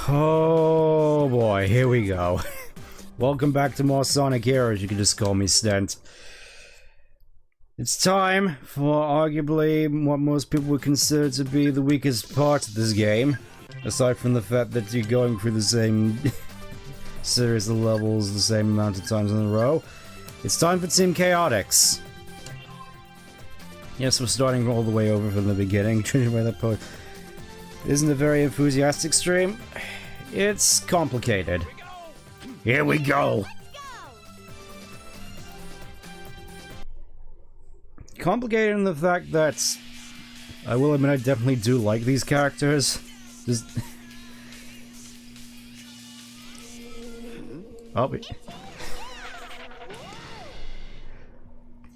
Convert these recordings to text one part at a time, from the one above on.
Oh boy, here we go. Welcome back to more Sonic Heroes, you can just call me Stent. It's time for arguably what most people would consider to be the weakest part of this game. Aside from the fact that you're going through the same series of levels the same amount of times in a row. It's time for Team Chaotix. Yes, we're starting all the way over from the beginning. Isn't a very enthusiastic stream? It's complicated. Here we go! Complicated in the fact that I will admit I definitely do like these characters. Just oh,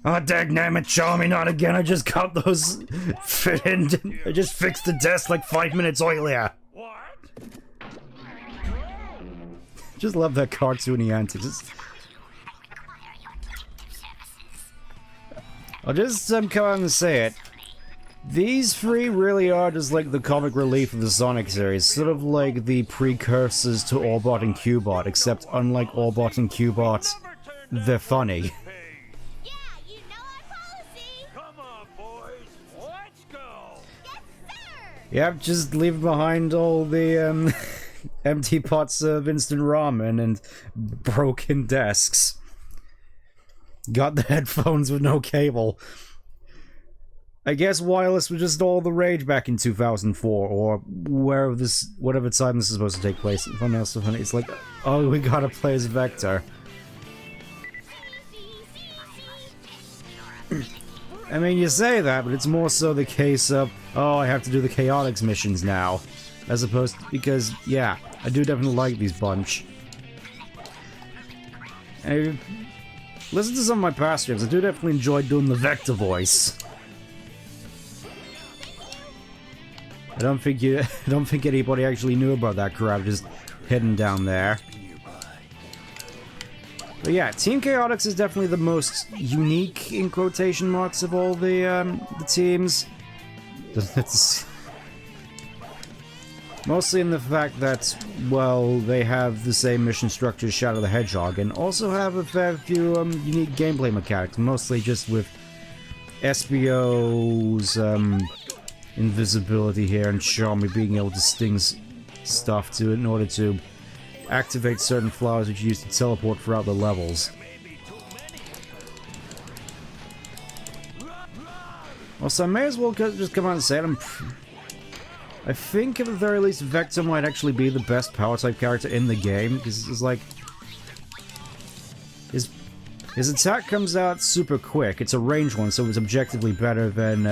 oh, dagnammit, show me not again. I just got those fit in. I just fixed the desk like 5 minutes earlier. What? Just love that cartoony antics. I'll just come out and say it. These three really are just like the comic relief of the Sonic series, sort of like the precursors to Orbot and Cubot, except unlike Orbot and Cubot, they're funny. Yep, just leave behind all the empty pots of instant ramen and broken desks. Got the headphones with no cable. I guess wireless was just all the rage back in 2004, or whatever time this is supposed to take place. Funny else, funny. It's like, oh, we gotta play as Vector. I mean, you say that, but it's more so the case of, oh, I have to do the Chaotix missions now. As opposed to, because, yeah, I do definitely like these bunch. And listen to some of my past streams, I do definitely enjoy doing the Vector voice. I don't think anybody actually knew about that crap just hidden down there. But yeah, Team Chaotix is definitely the most unique, in quotation marks, of all the teams. Mostly in the fact that, well, they have the same mission structure as Shadow the Hedgehog, and also have a fair few unique gameplay mechanics, mostly just with SBO's invisibility here and Charmy being able to sting stuff to in order to activate certain flowers which you use to teleport throughout the levels. Also, I may as well just come out and say it. I think at the very least Vector might actually be the best power-type character in the game, because it's like his attack comes out super quick. It's a ranged one, so it's objectively better than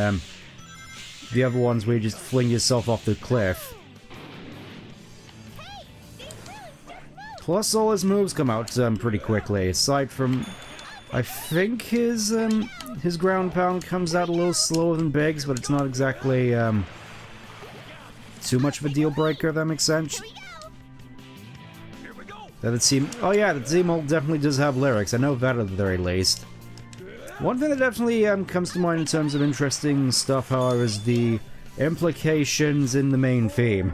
the other ones where you just fling yourself off the cliff. Plus, all his moves come out pretty quickly. Aside from, I think his ground pound comes out a little slower than Biggs, but it's not exactly too much of a deal breaker. If that makes sense. The team, oh yeah, the team definitely does have lyrics. I know that at the very least. One thing that definitely comes to mind in terms of interesting stuff, however, is the implications in the main theme.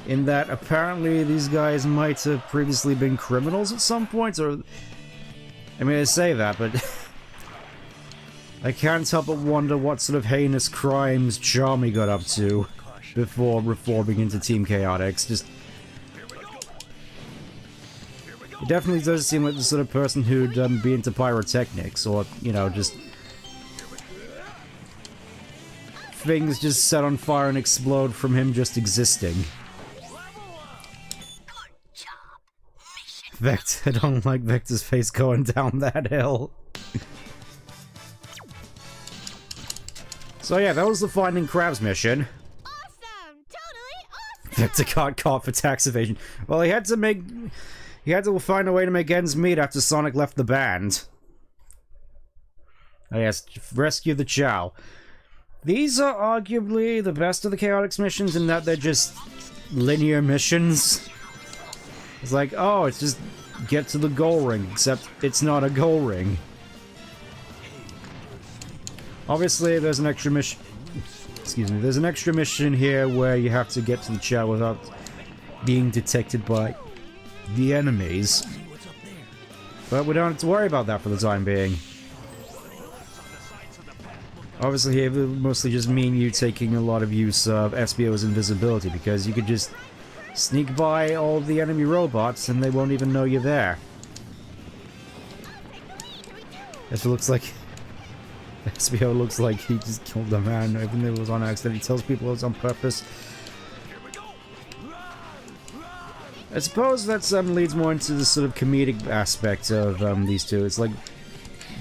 In that, apparently, these guys might have previously been criminals at some point, or... I mean, I say that, but... I can't help but wonder what sort of heinous crimes Charmy got up to before reforming into Team Chaotix. Just... It definitely does seem like the sort of person who'd be into pyrotechnics, or, you know, just... things just set on fire and explode from him just existing. Vector, I don't like Vector's face going down that hill. So yeah, that was the Finding Crabs mission. Awesome! Totally awesome! Vector got caught for tax evasion. Well, he had to find a way to make ends meet after Sonic left the band. Oh yes, rescue the Chow. These are arguably the best of the Chaotix missions in that they're just linear missions. It's like, oh, it's just get to the goal ring, except it's not a goal ring. Obviously, there's an extra mission. excuse me, there's an extra mission here where you have to get to the Chow without being detected by the enemies. But we don't have to worry about that for the time being. Obviously here, it would mostly just mean you taking a lot of use of SBO's invisibility, because you could just sneak by all the enemy robots and they won't even know you're there. It looks like... SBO looks like he just killed a man, even though it was on accident. He tells people it was on purpose. I suppose that leads more into the sort of comedic aspect of these two. It's like,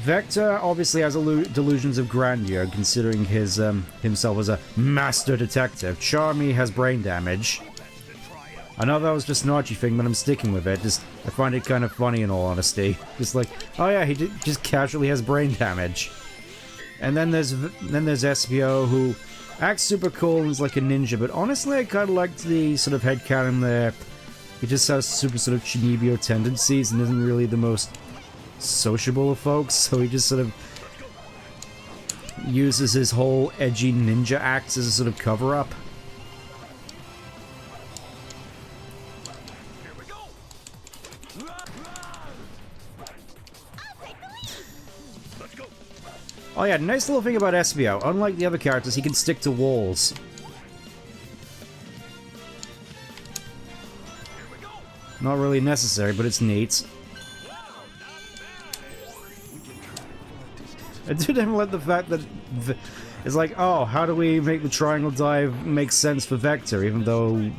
Vector obviously has delusions of grandeur, considering his himself as a master detective. Charmy has brain damage. I know that was just an Archie thing, but I'm sticking with it. I find it kind of funny in all honesty. Just like, oh yeah, he just casually has brain damage. And then there's SBO, who acts super cool and is like a ninja, but honestly I kind of liked the sort of headcanon there. He just has super sort of Chinibyo tendencies and isn't really the most sociable of folks, so he just sort of uses his whole edgy ninja act as a sort of cover-up. Oh yeah, nice little thing about SBO. Unlike the other characters, he can stick to walls. Not really necessary, but it's neat. I do didn't let the fact that it's like, oh, how do we make the triangle dive make sense for Vector, even though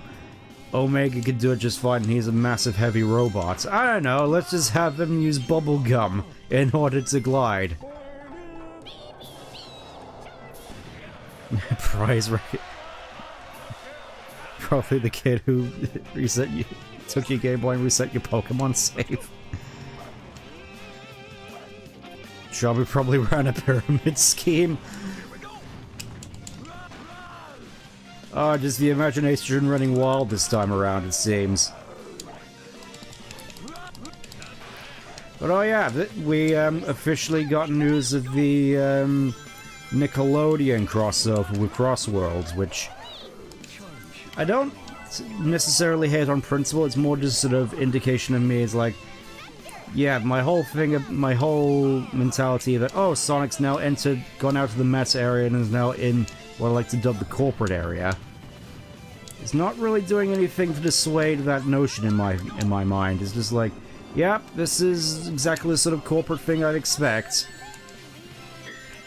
Omega could do it just fine and he's a massive heavy robot. I don't know, let's just have him use bubble gum in order to glide. Prize racket. Probably the kid who took your Game Boy and reset your Pokemon save. Shelby probably ran a pyramid scheme. Oh, just the imagination running wild this time around, it seems. But oh yeah, we officially got news of the Nickelodeon crossover with Crossworlds, which I don't necessarily hate on principle. It's more just sort of indication of me. It's like, yeah, my whole mentality that, oh, Sonic's now gone out to the meta area and is now in what I like to dub the corporate area. It's not really doing anything to dissuade that notion in my mind. It's just like, yep, this is exactly the sort of corporate thing I'd expect.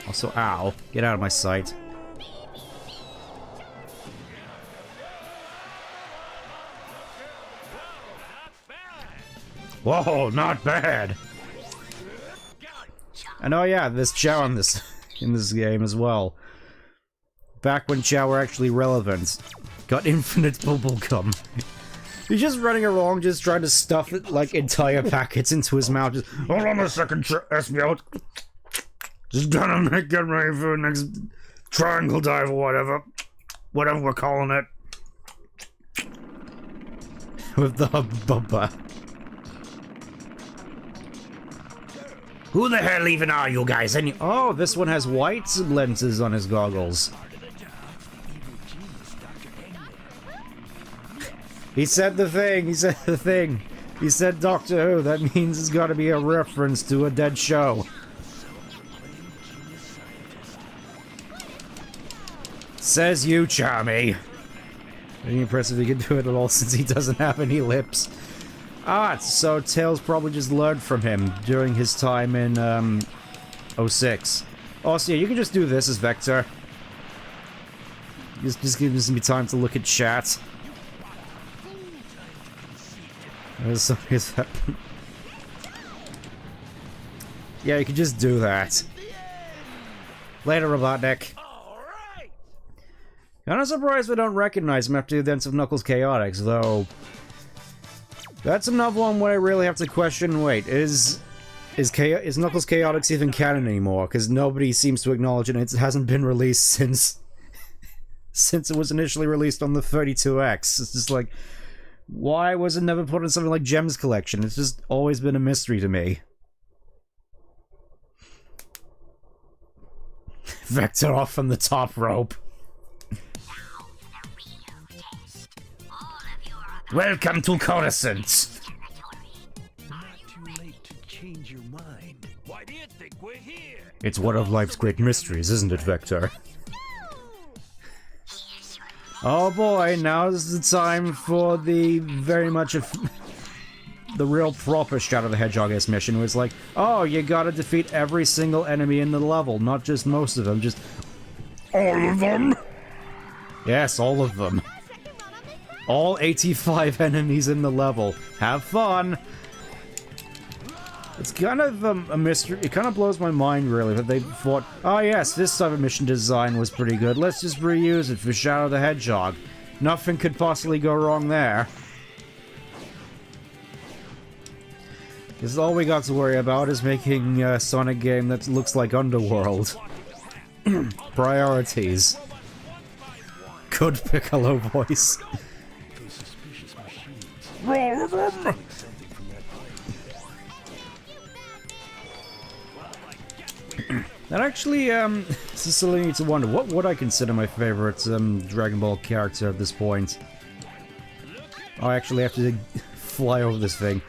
Also, ow, get out of my sight. Whoa, not bad. And oh yeah, there's Chao in this game as well. Back when Chao were actually relevant. Got infinite bubblegum. He's just running along, just trying to stuff it, like, entire packets into his mouth. Just, hold on a second, SBO. Just gonna get ready for the next triangle dive or whatever. Whatever we're calling it. With the bubba. Who the hell even are you guys? Oh, this one has white lenses on his goggles. He said the thing, he said the thing. He said Doctor Who, that means it's gotta be a reference to a dead show. Says you, Charmy. Pretty impressive he can do it at all since he doesn't have any lips. Ah, so Tails probably just learned from him during his time in, 06. Also, yeah, you can just do this as Vector. Just gives me time to look at chat. Yeah, you can just do that. Later, Robotnik. Kinda surprised we don't recognize him after the events of Knuckles Chaotix, though. That's another one where I really have to question, wait, is Knuckles Chaotix even canon anymore? Because nobody seems to acknowledge it, and it hasn't been released since it was initially released on the 32X. It's just like, why was it never put in something like Gems Collection? It's just always been a mystery to me. Vector off from the top rope. Welcome to Coruscant. Not too late to change your mind. Why do you think we're here? It's one of life's great mysteries, isn't it, Vector? Oh boy, now's the time for the very much the real proper Shadow the Hedgehog-esque mission, where it's like, oh, you gotta defeat every single enemy in the level, not just most of them, just all of them. Yes, all of them. All 85 enemies in the level. Have fun! It's kind of a mystery. It kind of blows my mind, really, that they thought, oh yes, this type of mission design was pretty good. Let's just reuse it for Shadow the Hedgehog. Nothing could possibly go wrong there. Because all we got to worry about is making a Sonic game that looks like Underworld. Priorities. Good Piccolo voice. Roll of them! That actually, this is silly to wonder, what would I consider my favorite Dragon Ball character at this point? Oh, I actually have to fly over this thing.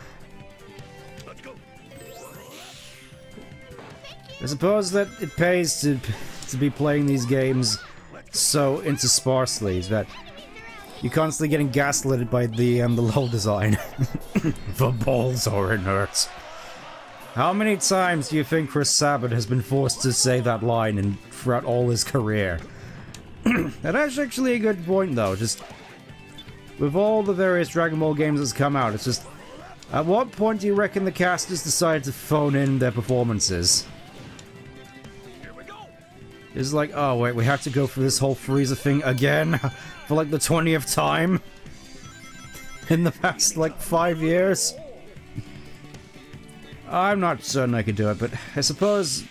I suppose that it pays to be playing these games so intersparsely that you're constantly getting gaslit by the level design. The balls are inert. How many times do you think Chris Sabat has been forced to say that line throughout all his career? That's actually a good point, though. Just with all the various Dragon Ball games that's come out, it's just, at what point do you reckon the casters decided to phone in their performances? It's like, oh wait, we have to go through this whole Frieza thing again for like the 20th time in the past like 5 years. I'm not certain I could do it, but I suppose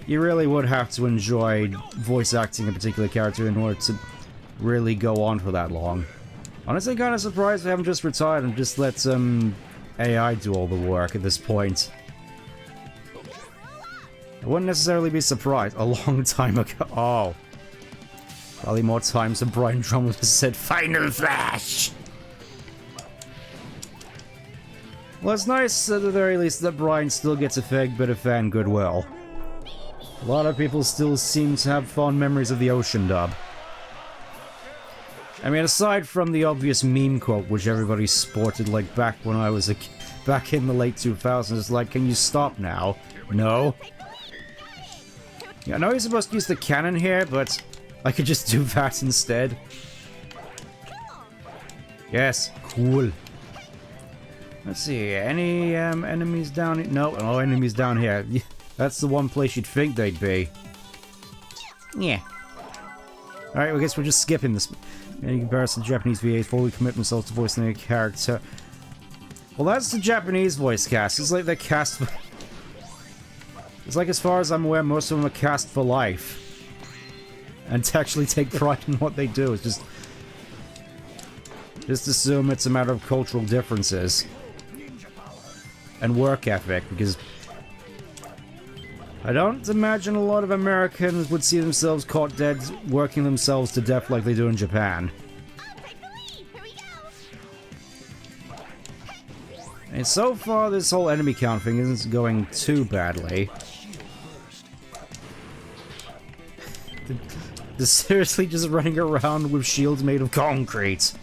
you really would have to enjoy voice acting a particular character in order to really go on for that long. Honestly, kind of surprised they haven't just retired and just let AI do all the work at this point. I wouldn't necessarily be surprised. A long time ago. Oh. Probably more times than Brian Drummond has said, Final Flash! Well, it's nice at the very least that Brian still gets a fair bit of fan goodwill. A lot of people still seem to have fond memories of the Ocean dub. I mean, aside from the obvious meme quote, which everybody sported like back when I was back in the late 2000s, it's like, can you stop now? No? Yeah, I know you're supposed to use the cannon here, but I could just do that instead. Yes, cool. Let's see, any enemies down here? No, no enemies down here. That's the one place you'd think they'd be. Yeah. Alright, I guess we're just skipping this. In comparison to Japanese VAs, fully commit themselves to voicing a character. Well, that's the Japanese voice cast. It's like they're cast for... It's like, as far as I'm aware, most of them are cast for life. And to actually take pride in what they do. It's just assume it's a matter of cultural differences. And work ethic, because I don't imagine a lot of Americans would see themselves caught dead working themselves to death like they do in Japan. And so far, this whole enemy count thing isn't going too badly. They're seriously just running around with shields made of concrete.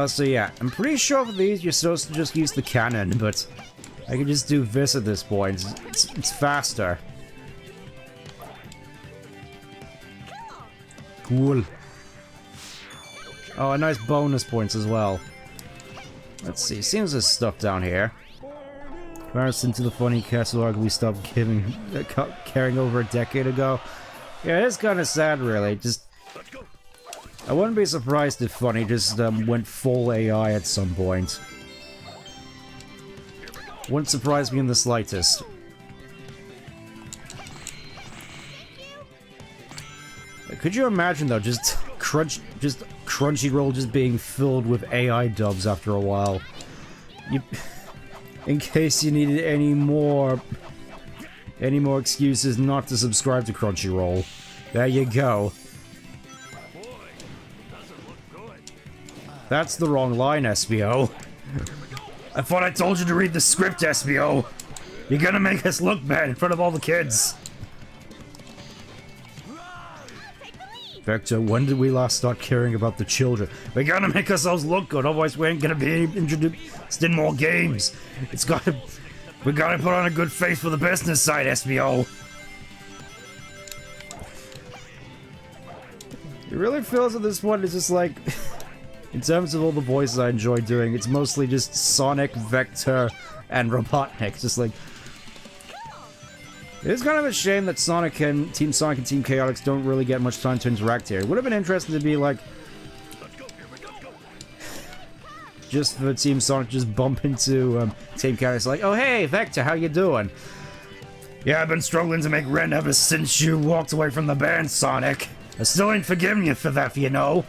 So yeah, I'm pretty sure for these you're supposed to just use the cannon, but I can just do this at this point. It's faster. Cool. Oh, a nice bonus points as well. Let's see, seems there's stuff down here. Comparison to the funny castle arc we stopped carrying over a decade ago. Yeah, it is kind of sad, really. Just, I wouldn't be surprised if Funny just went full AI at some point. Wouldn't surprise me in the slightest. Could you imagine, though, just Crunchyroll just being filled with AI dubs after a while? In case you needed any more excuses not to subscribe to Crunchyroll. There you go. That's the wrong line, SBO. I thought I told you to read the script, SBO. You're gonna make us look bad in front of all the kids. Vector, when did we last start caring about the children? We gotta make ourselves look good, otherwise we ain't gonna be introduced in more games. We gotta put on a good face for the business side, SBO. It really feels at this point it's just like, in terms of all the voices I enjoy doing, it's mostly just Sonic, Vector, and Robotnik. Just like, it's kind of a shame that Sonic and Team Chaotix don't really get much time to interact here. It would have been interesting to be like, just for Team Sonic just bump into Team Chaotix like, oh hey, Vector, how you doing? Yeah, I've been struggling to make rent ever since you walked away from the band, Sonic. I still ain't forgiving you for that, you know.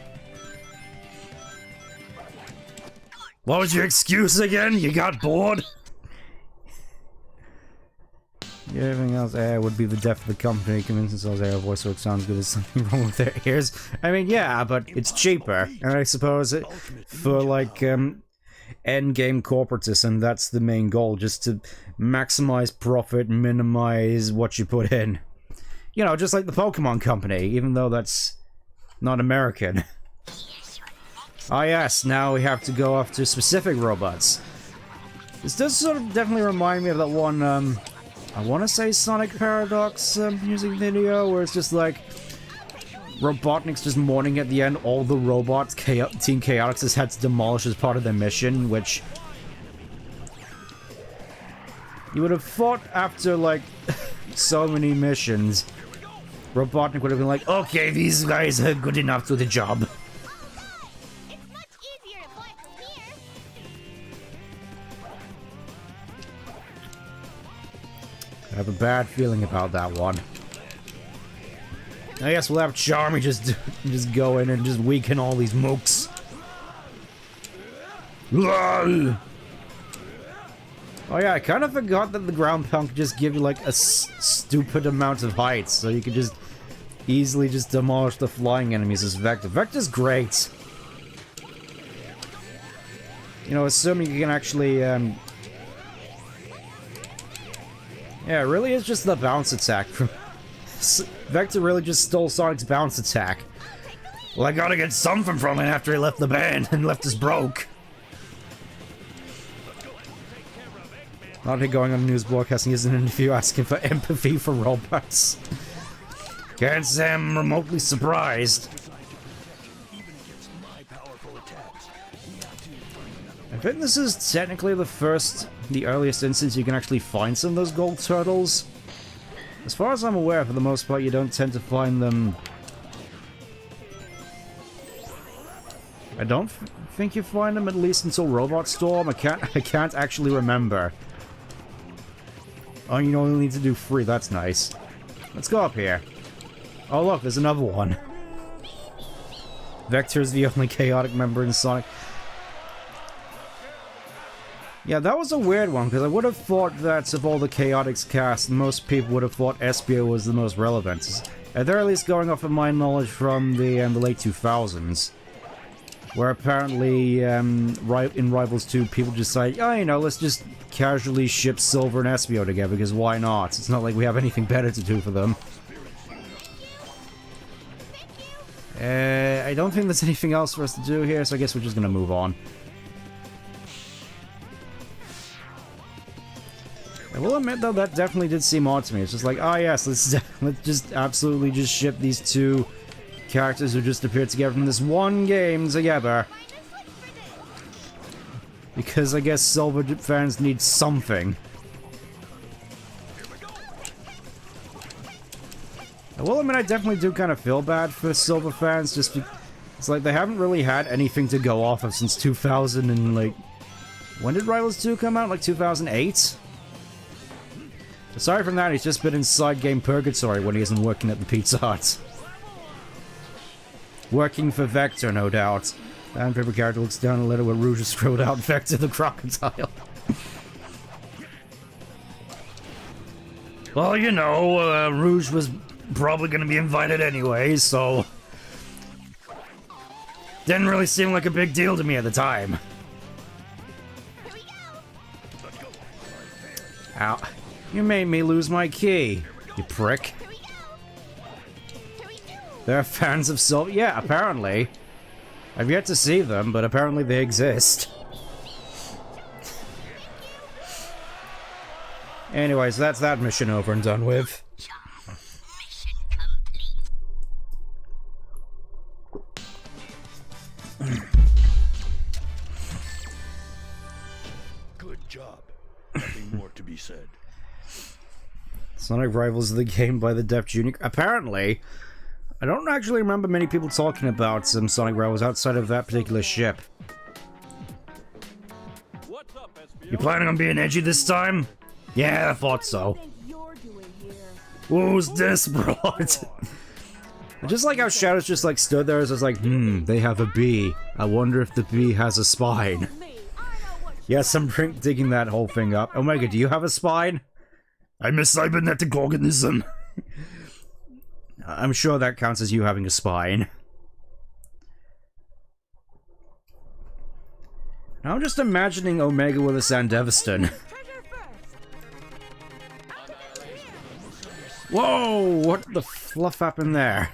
What was your excuse again? You got bored? Yeah, everything else would be the death of the company. Convincing themselves their voice work sounds good as something wrong with their ears. I mean, yeah, but it's cheaper. And I suppose for like endgame corporatism, that's the main goal, just to maximize profit, minimize what you put in. You know, just like the Pokemon Company, even though that's not American. Ah yes, now we have to go after specific robots. This does sort of definitely remind me of that one, I want to say Sonic Paradox music video, where it's just like, Robotnik's just mourning at the end all the robots Team Chaotix has had to demolish as part of their mission, which... You would have thought after, like, so many missions, Robotnik would have been like, okay, these guys are good enough to the job. It's much easier to fly from here. I have a bad feeling about that one. I guess we'll have Charmy just go in and just weaken all these mooks. Oh yeah, I kind of forgot that the ground pound could just give you like a stupid amount of height, so you could just easily just demolish the flying enemies as Vector. Vector's great. You know, assuming you can actually, yeah, it really is just the bounce attack from... Vector really just stole Sonic's bounce attack. Well, I gotta get something from it after he left the band and left us broke. Not he going on news broadcasting is an interview asking for empathy for robots. Can't say I'm remotely surprised. I think this is technically the earliest instance you can actually find some of those gold turtles. As far as I'm aware, for the most part, you don't tend to find them... I don't think you find them at least until Robot Storm. I can't actually remember. Oh, you only need to do 3. That's nice. Let's go up here. Oh, look, there's another one. Vector's the only chaotic member in Sonic. Yeah, that was a weird one, because I would have thought that of all the Chaotix cast, most people would have thought Espio was the most relevant. They're at least going off of my knowledge from the late 2000s. Where apparently, in Rivals 2, people just say, oh, you know, let's just casually ship Silver and Espio together, because why not? It's not like we have anything better to do for them. I don't think there's anything else for us to do here, so I guess we're just gonna move on. I will admit, though, that definitely did seem odd to me. It's just like, oh yes, let's just absolutely just ship these two characters who just appeared together from this one game together. Because I guess Silver fans need something. I will admit, I definitely do kind of feel bad for Silver fans, just because it's like they haven't really had anything to go off of since 2000 and like... When did Rivals 2 come out? Like 2008? Aside from that, he's just been in side game purgatory when he isn't working at the Pizza Hut. Working for Vector, no doubt. And favorite character looks down a letter where Rouge has scrolled out Vector the Crocodile. Well, you know, Rouge was probably going to be invited anyway, so... Didn't really seem like a big deal to me at the time. Here we go. Ow. You made me lose my key, you prick. Here we go. Here we go. There are fans of Soul. Yeah, apparently. I've yet to see them, but apparently they exist. Anyways, that's that mission over and done with. Mission complete. Good job. Nothing more to be said. Sonic Rivals the game by the Def Jr. Apparently, I don't actually remember many people talking about some Sonic Rivals outside of that particular ship. What's up, SBO? You planning on being edgy this time? Yeah, I thought so. Who's this, bro? Just like how Shadows just like stood there as I was like, they have a bee. I wonder if the bee has a spine. Yes, I'm digging that whole thing up. Omega, do you have a spine? I'm a cybernetic organism. I'm sure that counts as you having a spine. Now I'm just imagining Omega with a Sandevistan. Whoa! What the fluff happened there?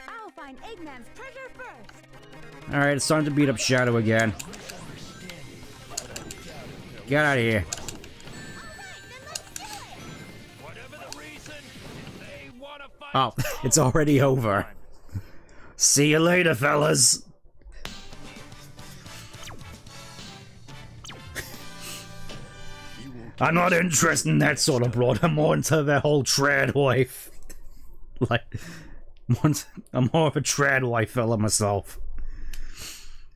I'll find Eggman's treasure first. Alright, it's time to beat up Shadow again. Get out of here. Oh, it's already over. See you later, fellas. I'm not interested in that sort of broad. I'm more into the whole trad wife. Like, I'm more of a trad wife fella myself.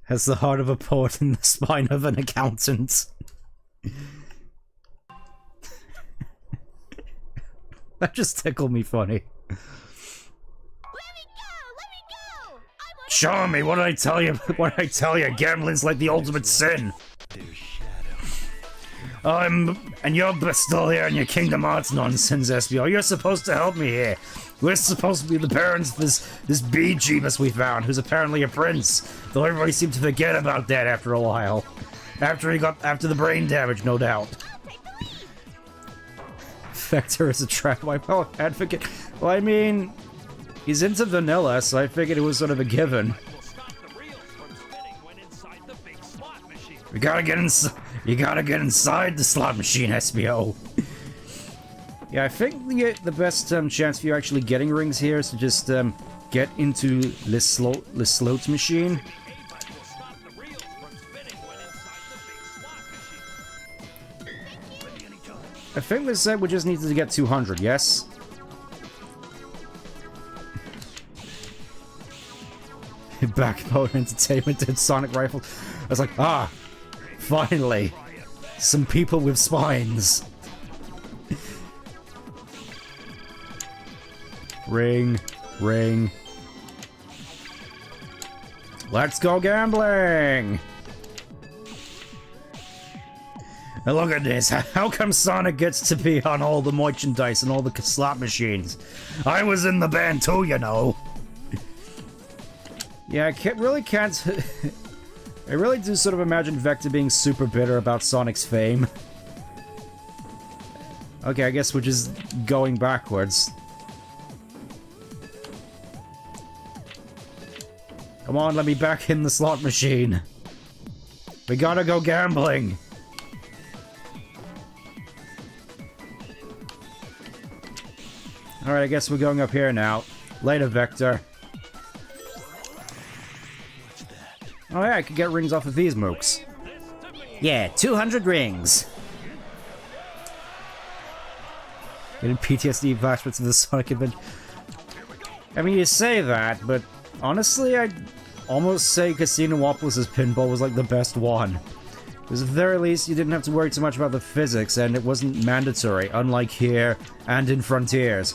Has the heart of a poet and the spine of an accountant. That just tickled me funny. Let me go! Show me, what did I tell you? What did I tell you? Gambling's like the ultimate sin. And you're still here in your Kingdom Hearts nonsense, SBO. You're supposed to help me here. We're supposed to be the parents of this bee Jeebus we found, who's apparently a prince. Though everybody seemed to forget about that after a while. After the brain damage, no doubt. Vector is a trap wipe advocate. Well, I mean, he's into vanilla, so I figured it was sort of a given. You gotta get inside the slot machine, SBO. Yeah, I think the best chance for you actually getting rings here is to just get into the slot machine. I think they said we just needed to get 200, yes? Backbone Entertainment did Sonic Rifle. I was like, finally! Some people with spines. Ring. Let's go gambling! And look at this. How come Sonic gets to be on all the merchandise and all the slot machines? I was in the band too, you know. Yeah, I really can't... I really do sort of imagine Vector being super bitter about Sonic's fame. Okay, I guess we're just going backwards. Come on, let me back in the slot machine. We gotta go gambling. Alright, I guess we're going up here now. Later, Vector. Oh yeah, I could get rings off of these mooks. Yeah, 200 rings. Getting PTSD flashbacks of the Sonic Adventure. I mean, you say that, but honestly, I'd almost say Casinopolis' pinball was like the best one. Because at the very least, you didn't have to worry too much about the physics, and it wasn't mandatory, unlike here and in Frontiers.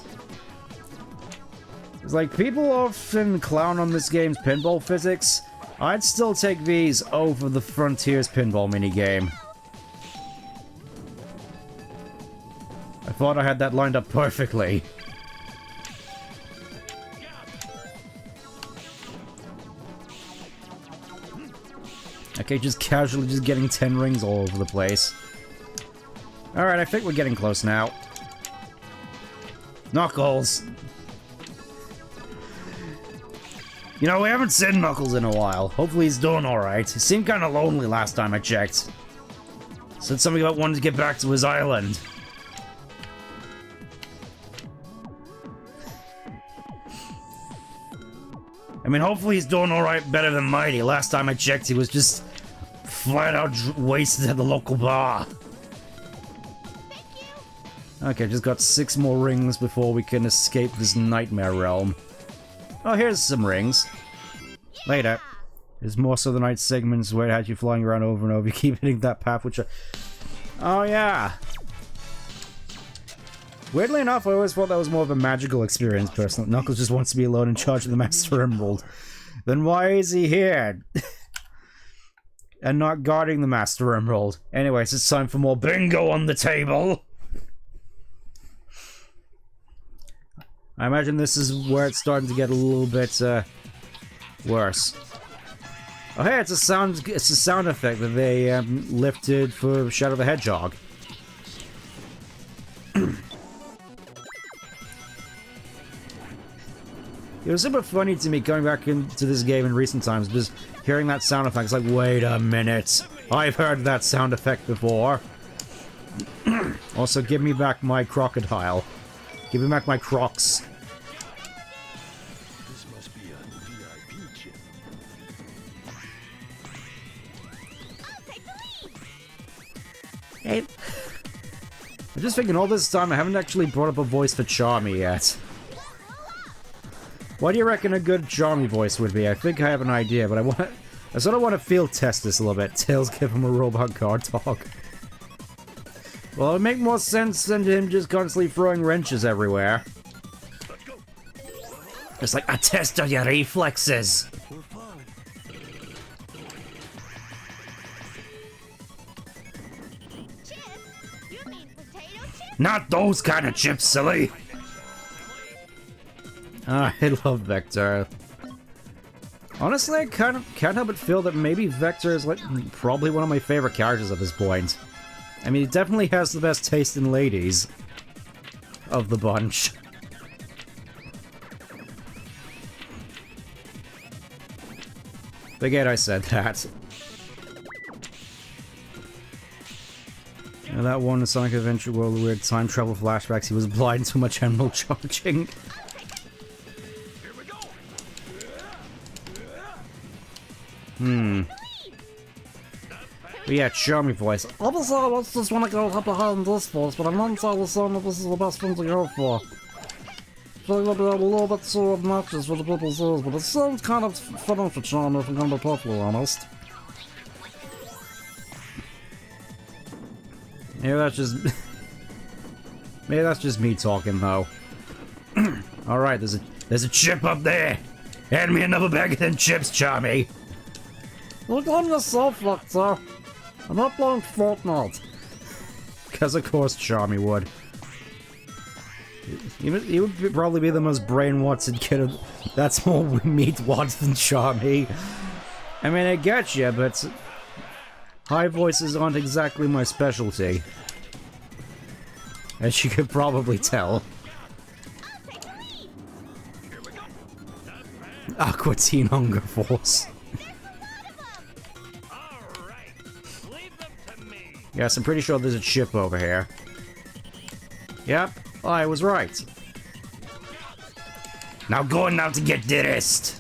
It's like, people often clown on this game's pinball physics. I'd still take these over the Frontiers pinball minigame. I thought I had that lined up perfectly. Okay, just casually just getting 10 rings all over the place. Alright, I think we're getting close now. Knuckles! You know, we haven't seen Knuckles in a while. Hopefully he's doing alright. He seemed kinda lonely last time I checked. Said something about wanting to get back to his island. I mean, hopefully he's doing alright, better than Mighty. Last time I checked, he was just flat out wasted at the local bar. Okay, just got 6 more rings before we can escape this nightmare realm. Oh, here's some rings. Later. There's more Southern Night segments where it had you flying around over and over. You keep hitting that path, which oh, yeah. Weirdly enough, I always thought that was more of a magical experience, personally. Knuckles just wants to be alone in charge of the Master Emerald. Then why is he here? And not guarding the Master Emerald. Anyways, it's time for more bingo on the table! I imagine this is where it's starting to get a little bit, worse. Oh hey, it's a sound effect that they, lifted for Shadow the Hedgehog. It was super funny to me going back into this game in recent times, because hearing that sound effect, it's like, wait a minute, I've heard that sound effect before. Also, give me back my crocodile. Give me back my crocs. This must be a VIP chip. Hey. I'm just thinking all this time I haven't actually brought up a voice for Charmy yet. What do you reckon a good Charmy voice would be? I think I have an idea, but I sort of want to field test this a little bit. Tails give him a robot guard dog. Well, it would make more sense than him just constantly throwing wrenches everywhere. It's like a test of your reflexes. Chips? You mean potato chips? Not those kind of chips, silly! I love Vector. Honestly, I kind of can't help but feel that maybe Vector is like probably one of my favorite characters at this point. I mean, he definitely has the best taste in ladies of the bunch. Forget I said that. You know, that one in Sonic Adventure World, weird time travel flashbacks, he was blind to much emerald charging. But yeah, Charmy voice. Obviously, I just want to go up behind this voice, but I'm not entirely certain if this is the best thing to go for. I feel like a little bit too obnoxious for the people's ears, but it sounds kind of fitting for Charmy if I'm going to be perfectly honest. Maybe that's just... Maybe that's just me talking, though. Alright, there's a chip up there! Hand me another bag of them chips, Charmy! Look on yourself, Vector. I'm not playing Fortnite. Because of course Charmy would. He would probably be the most brainwashed kid that's more meat-wads than Charmy. I mean, I get you, but... high voices aren't exactly my specialty. As you could probably tell. Aqua Teen Hunger Force. Yes, I'm pretty sure there's a chip over here. Yep, I was right. Now going now to get this.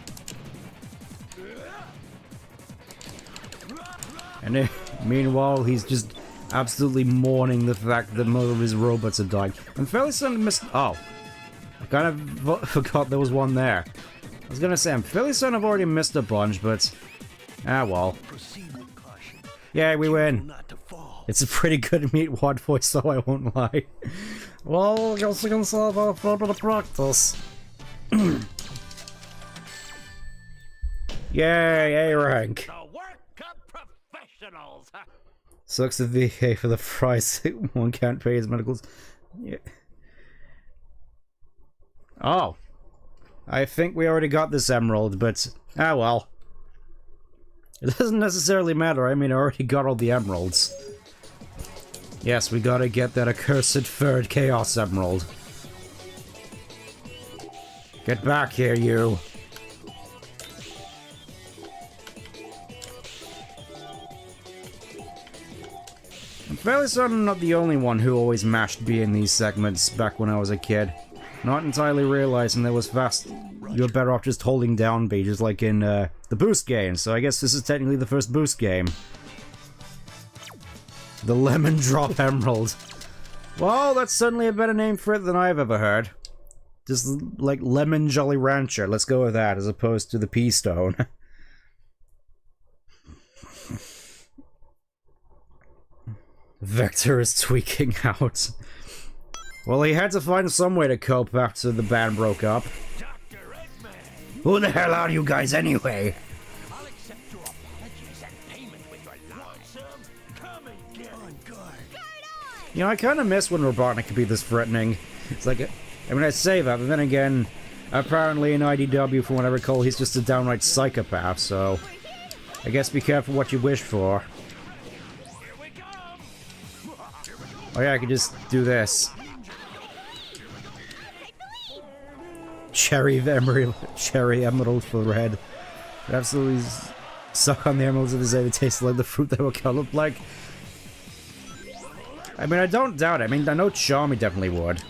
And meanwhile, he's just absolutely mourning the fact that most of his robots have died. I'm fairly certain to miss. Oh. I kind of forgot there was one there. I was gonna say, I'm fairly certain I've already missed a bunch, but... ah, well. Yeah, we win. It's a pretty good meat-wad voice, though, I won't lie. Well, I guess we can solve a fair bit of practice. Yay, A rank. The work of professionals. Sucks the VA for the price. One can't pay his medicals. Yeah. Oh. I think we already got this emerald, but... ah, well. It doesn't necessarily matter, I mean, I already got all the emeralds. Yes, we gotta get that accursed third Chaos Emerald. Get back here, you. I'm fairly certain I'm not the only one who always mashed B in these segments back when I was a kid. Not entirely realizing there was you're better off just holding down B, just like in the boost game, so I guess this is technically the first boost game. The Lemon Drop Emerald. Well, that's certainly a better name for it than I've ever heard. Just like Lemon Jolly Rancher, let's go with that, as opposed to the Pea Stone. Vector is tweaking out. Well, he had to find some way to cope after the band broke up. Who the hell are you guys anyway? I'll accept your apologies and payment with your lives. Come and get on guard. You know, I kind of miss when Robotnik could be this threatening. It's like, I mean, I say that, but then again, apparently in IDW, from what I recall, he's just a downright psychopath, so I guess be careful what you wish for. Oh yeah, I could just do this. Cherry emerald for red. Absolutely suck on the emeralds if they say they taste like the fruit they were colored like. I mean, I don't doubt it. I mean, I know Charmy definitely would.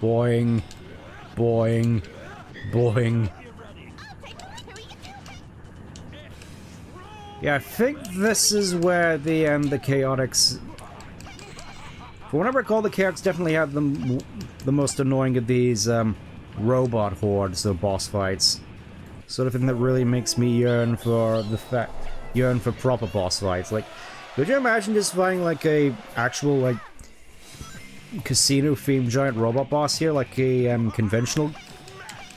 Boing. Boing. Boing. Yeah, I think this is where the Chaotix... From what I recall, the Chaotix definitely have the most annoying of these robot hordes or boss fights. Sort of thing that really makes me yearn for proper boss fights. Like, could you imagine just fighting like a actual like casino-themed giant robot boss here, like a conventional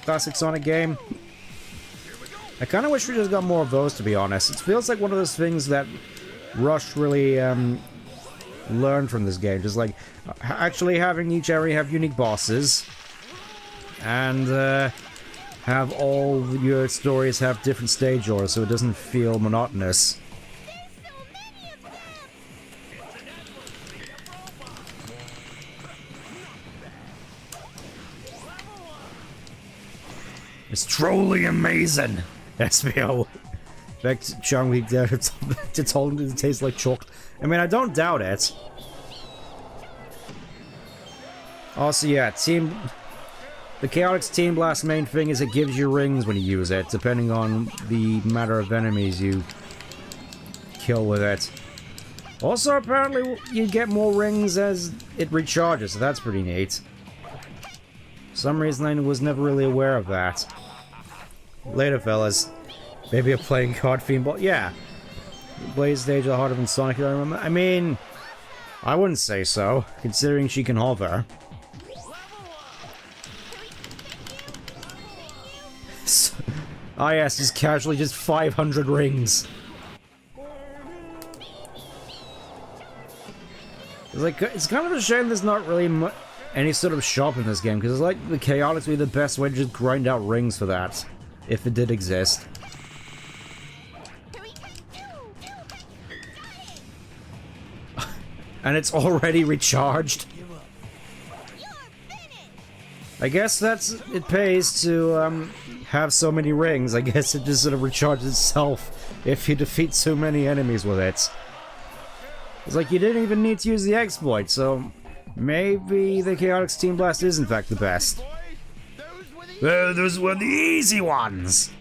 classic Sonic game? I kind of wish we just got more of those, to be honest. It feels like one of those things that Rush really learned from this game. Just like actually having each area have unique bosses and have all your stories have different stage orders so it doesn't feel monotonous. It's truly amazing! SBO. In fact, Chong-Li told him to taste like chocolate. I mean, I don't doubt it. Also, yeah, the Chaotix Team Blast main thing is it gives you rings when you use it, depending on the matter of enemies you kill with it. Also, apparently, you get more rings as it recharges, so that's pretty neat. For some reason, I was never really aware of that. Later, fellas. Maybe a playing card theme, but yeah. Blaze stage are harder than Sonic, I remember. I mean, I wouldn't say so, considering she can hover. Ah yes, just casually just 500 rings. It's kind of a shame there's not really any sort of shop in this game, because it's like the Chaotix would be the best way to just grind out rings for that, if it did exist. And it's already recharged. I guess it pays to have so many rings. I guess it just sort of recharges itself if you defeat so many enemies with it. It's like you didn't even need to use the exploit, so maybe the Chaotix Team Blast is in fact the best. Those were the easy ones!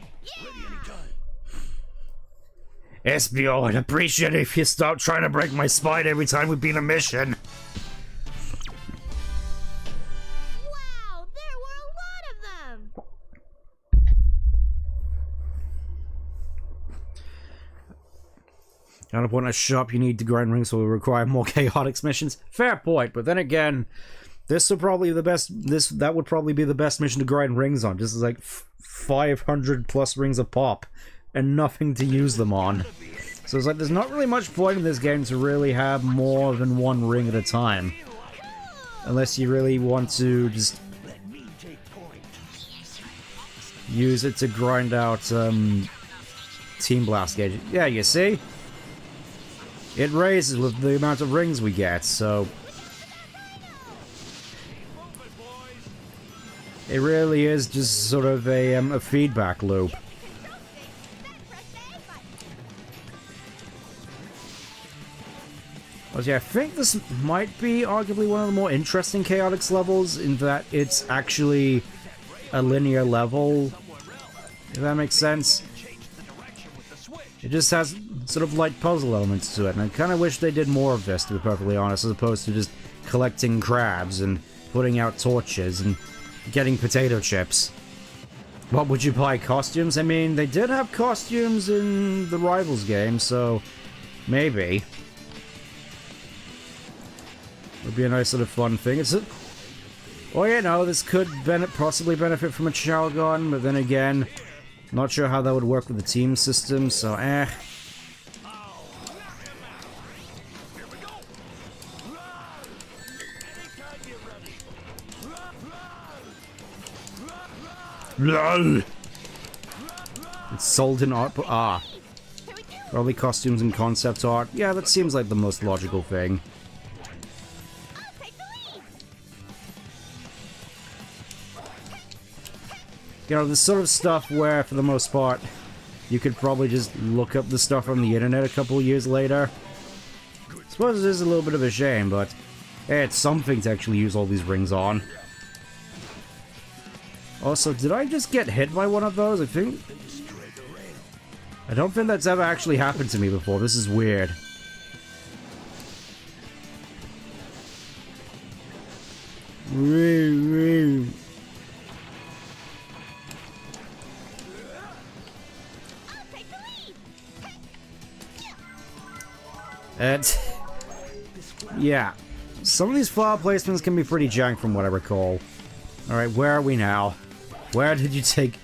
SBO, I'd appreciate it if you stop trying to break my spine every time we beat a mission. Wow, there were a lot of them! Kind of point a shop you need to grind rings, so we require more Chaotix missions. Fair point, but then again, this would probably be the best. That would probably be the best mission to grind rings on. Just like 500 plus rings a pop, and nothing to use them on. So it's like there's not really much point in this game to really have more than one ring at a time, unless you really want to just use it to grind out Team Blast gauge. Yeah, you see? It raises with the amount of rings we get, so... It really is just sort of a feedback loop. Well, yeah, I think this might be arguably one of the more interesting Chaotix levels in that it's actually a linear level, if that makes sense. It just has sort of light puzzle elements to it, and I kind of wish they did more of this, to be perfectly honest, as opposed to just collecting crabs and putting out torches and getting potato chips. What would you buy? Costumes? I mean, they did have costumes in the Rivals game, so maybe. Would be a nice sort of fun thing. It's a... Well, you know, this could possibly benefit from a Chaotix, but then again, not sure how that would work with the team system, so LOL! It's sold in art, but probably costumes and concept art. Yeah, that seems like the most logical thing. You know, the sort of stuff where, for the most part, you could probably just look up the stuff on the internet a couple years later. I suppose it is a little bit of a shame, but hey, it's something to actually use all these rings on. Also, did I just get hit by one of those? I don't think that's ever actually happened to me before. This is weird. Yeah. Some of these flower placements can be pretty jank from what I recall. Alright, where are we now? Where did you take...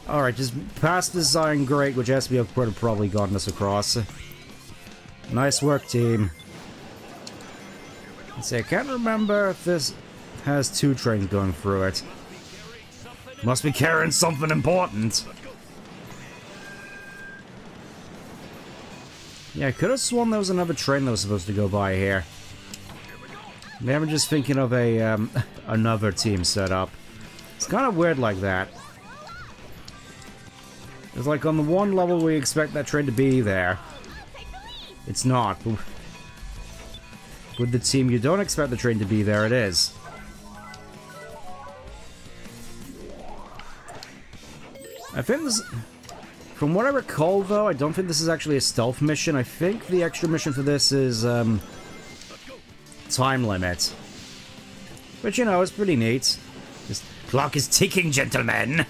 Alright, just past this iron grate, which SBO could have probably gotten us across. Nice work, team. Let's see, I can't remember if this has 2 trains going through it. Must be carrying something important. Yeah, I could have sworn there was another train that was supposed to go by here. Maybe I'm just thinking of a, another team setup. It's kind of weird like that. It's like on the one level we expect that train to be there. It's not. With the team you don't expect the train to be there, it is. I think this... From what I recall, though, I don't think this is actually a stealth mission. I think the extra mission for this is, time limit. Which, you know, is pretty neat. This clock is ticking, gentlemen!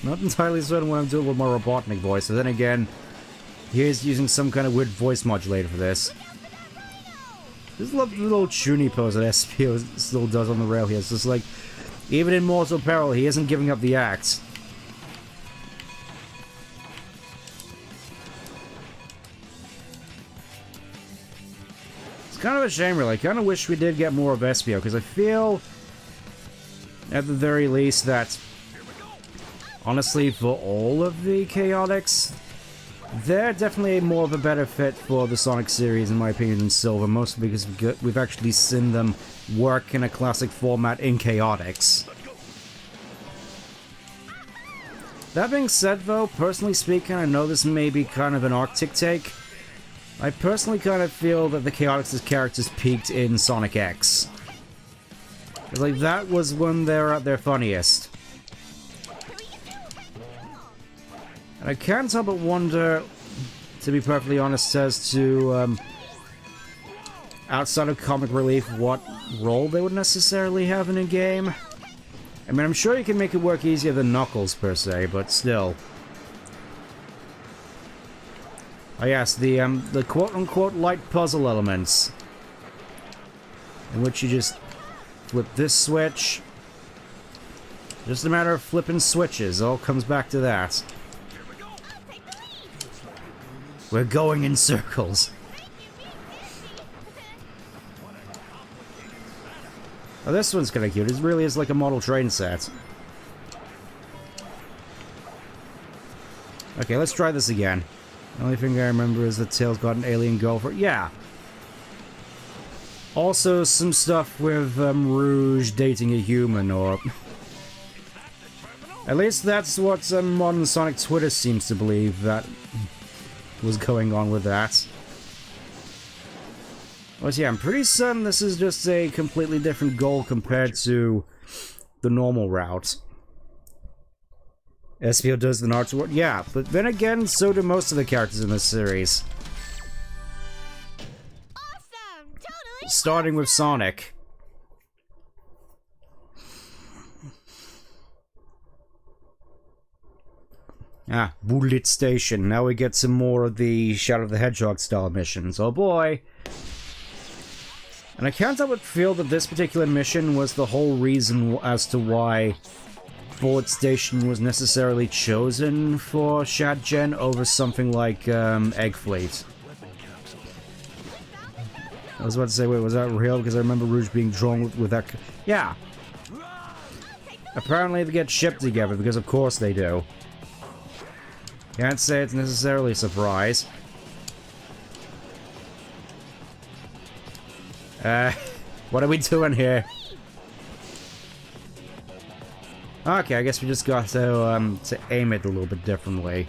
Not entirely certain what I'm doing with my Robotnik voice, but then again, he's using some kind of weird voice modulator for this. Just love the little chuny pose that SPO still does on the rail here. It's just like, even in mortal peril, he isn't giving up the axe. It's kind of a shame, really. I kind of wish we did get more of SPO, because I feel, at the very least, that, honestly, for all of the Chaotix, they're definitely more of a better fit for the Sonic series, in my opinion, than Silver, mostly because we've actually seen them work in a classic format in Chaotix. That being said, though, personally speaking, I know this may be kind of an Arctic take. I personally kind of feel that the Chaotix's characters peaked in Sonic X. Like, that was when they were at their funniest. And I can't help but wonder, to be perfectly honest, as to, outside of comic relief, what role they would necessarily have in a game. I mean, I'm sure you can make it work easier than Knuckles, per se, but still. Oh yes, the quote-unquote light puzzle elements. In which you just flip this switch. Just a matter of flipping switches, it all comes back to that. We're going in circles. Oh, this one's kind of cute. It really is like a model train set. Okay, let's try this again. The only thing I remember is that Tails got an alien girlfriend. Yeah. Also, some stuff with Rouge dating a human, or... At least that's what modern Sonic Twitter seems to believe that was going on with that. But yeah, I'm pretty certain this is just a completely different goal compared to the normal route. Espio does the Naruto work, yeah, but then again, so do most of the characters in this series. Awesome! Totally! Starting with Sonic. Ah, Bullet Station. Now we get some more of the Shadow of the Hedgehog style missions. Oh boy! And I can't help but feel that this particular mission was the whole reason as to why Bullet Station was necessarily chosen for Shad Gen over something like Egg Fleet. I was about to say, wait, was that real? Because I remember Rouge being drawn with that... Yeah! Apparently they get shipped together, because of course they do. Can't say it's necessarily a surprise. What are we doing here? Okay, I guess we just got to aim it a little bit differently.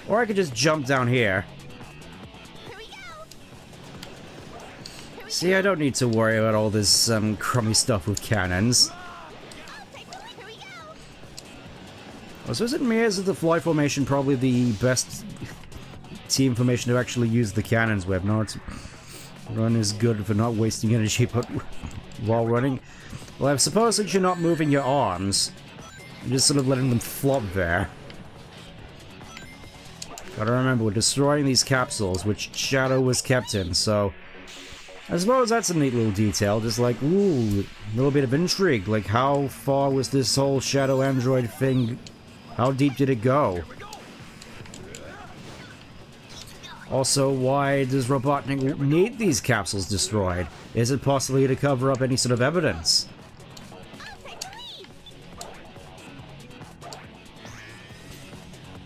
Or I could just jump down here. Here we go! See, I don't need to worry about all this crummy stuff with cannons. Here we go! So is it me, is the fly formation probably the best team formation to actually use the cannons with? No, it's... Run is good for not wasting energy but while running. Well, I suppose since you're not moving your arms, you're just sort of letting them flop there. Gotta remember, we're destroying these capsules, which Shadow was kept in, so... I suppose that's a neat little detail, just like, ooh, a little bit of intrigue, like how far was this whole Shadow Android thing, how deep did it go? Also, why does Robotnik need these capsules destroyed? Is it possibly to cover up any sort of evidence?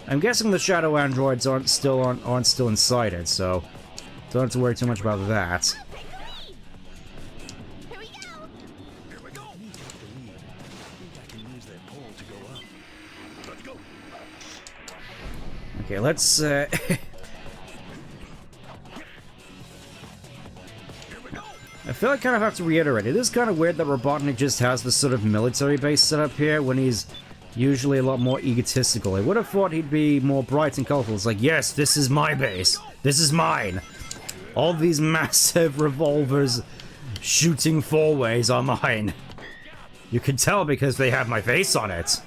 I'm guessing the Shadow Androids aren't still inside it, so don't have to worry too much about that. Here we go! Here we go. I can use that pole to go up. Let's go. Okay, let's I feel I kind of have to reiterate, it is kind of weird that Robotnik just has this sort of military base set up here when he's usually a lot more egotistical. I would have thought he'd be more bright and colorful. It's like, yes, this is my base. This is mine. All these massive revolvers shooting four-ways are mine. You can tell because they have my face on it.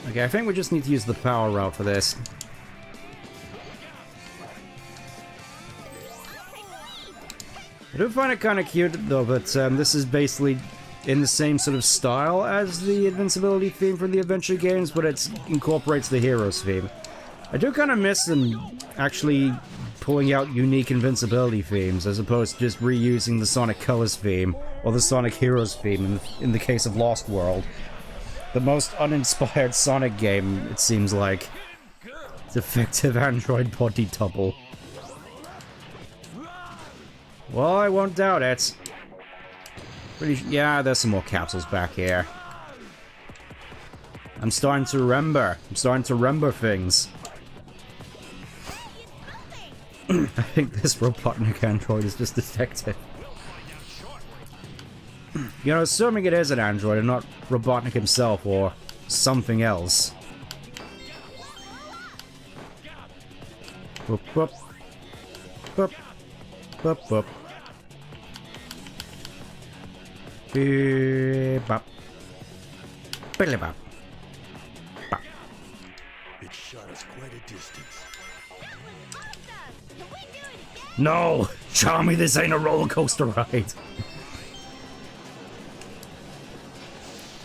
Okay, I think we just need to use the power route for this. I do find it kind of cute, though, but this is basically in the same sort of style as the invincibility theme from the adventure games, but it incorporates the heroes theme. I do kind of miss them actually pulling out unique invincibility themes, as opposed to just reusing the Sonic Colors theme, or the Sonic Heroes theme in the case of Lost World. The most uninspired Sonic game, it seems like. Defective android body double. Well, I won't doubt it. Yeah, there's some more capsules back here. I'm starting to remember. I'm starting to remember things. I think this Robotnik android is just defective. You know, assuming it is an android and not Robotnik himself or something else. Whoop, whoop. Whoop. Whoop, whoop. Bop. Bop. Bop. It shot us quite a distance. Can we do it again? No! Charmy, this ain't a roller coaster ride! It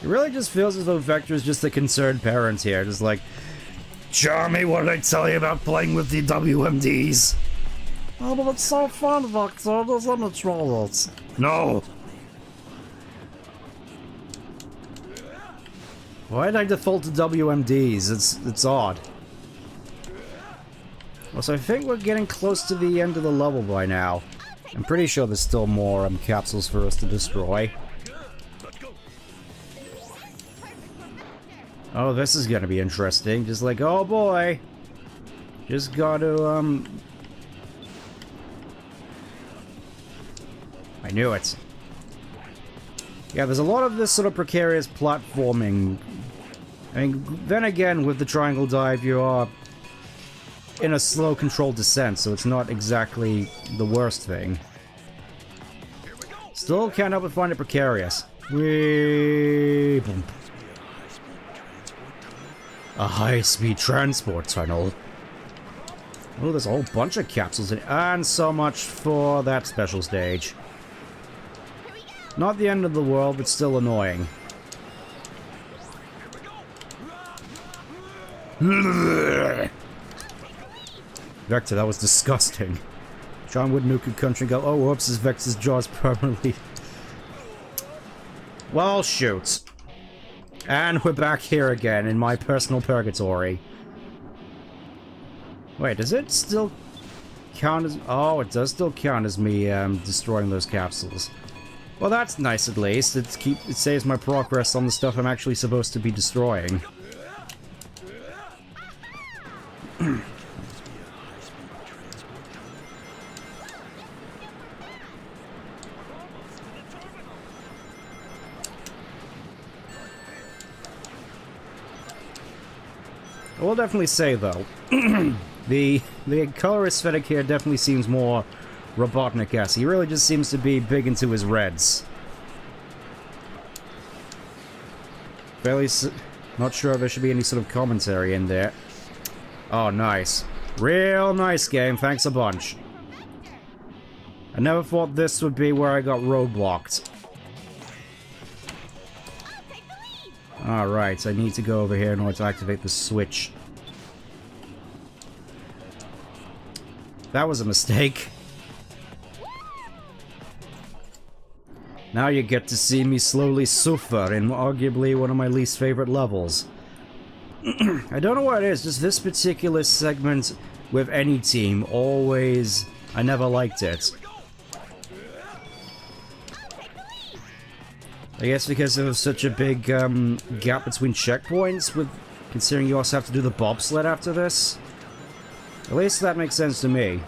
really just feels as though Vector is just a concerned parent here, just like, Charmy, what did I tell you about playing with the WMDs? Oh, but it's so fun, Victor. There's let me try it. No! Why did I default to WMDs? It's odd. Well, so I think we're getting close to the end of the level by now. I'm pretty sure there's still more capsules for us to destroy. Oh, this is gonna be interesting. Just like, oh boy. Just gotta, I knew it. Yeah, there's a lot of this sort of precarious platforming. I mean, then again, with the triangle dive, you are in a slow, controlled descent, so it's not exactly the worst thing. Still can't help but find it precarious. Whee! Boom. A high-speed transport tunnel. Oh, there's a whole bunch of capsules in it, and so much for that special stage. Not the end of the world, but still annoying. Vector, that was disgusting. John would nuke a country and go, oh, whoops, his Vector's jaws permanently. Well, shoot. And we're back here again in my personal purgatory. Wait, does it still count as... Oh, it does still count as me destroying those capsules. Well, that's nice at least. It saves my progress on the stuff I'm actually supposed to be destroying. I will definitely say, though, the color aesthetic here definitely seems more Robotnik-esque. He really just seems to be big into his reds. Not sure if there should be any sort of commentary in there. Oh, nice. Real nice game, thanks a bunch. I never thought this would be where I got roadblocked. Alright, I need to go over here in order to activate the switch. That was a mistake. Now you get to see me slowly suffer in arguably one of my least favorite levels. I don't know what it is, just this particular segment with any team, always... I never liked it. I guess because there was such a big gap between checkpoints, with considering you also have to do the bobsled after this. At least that makes sense to me.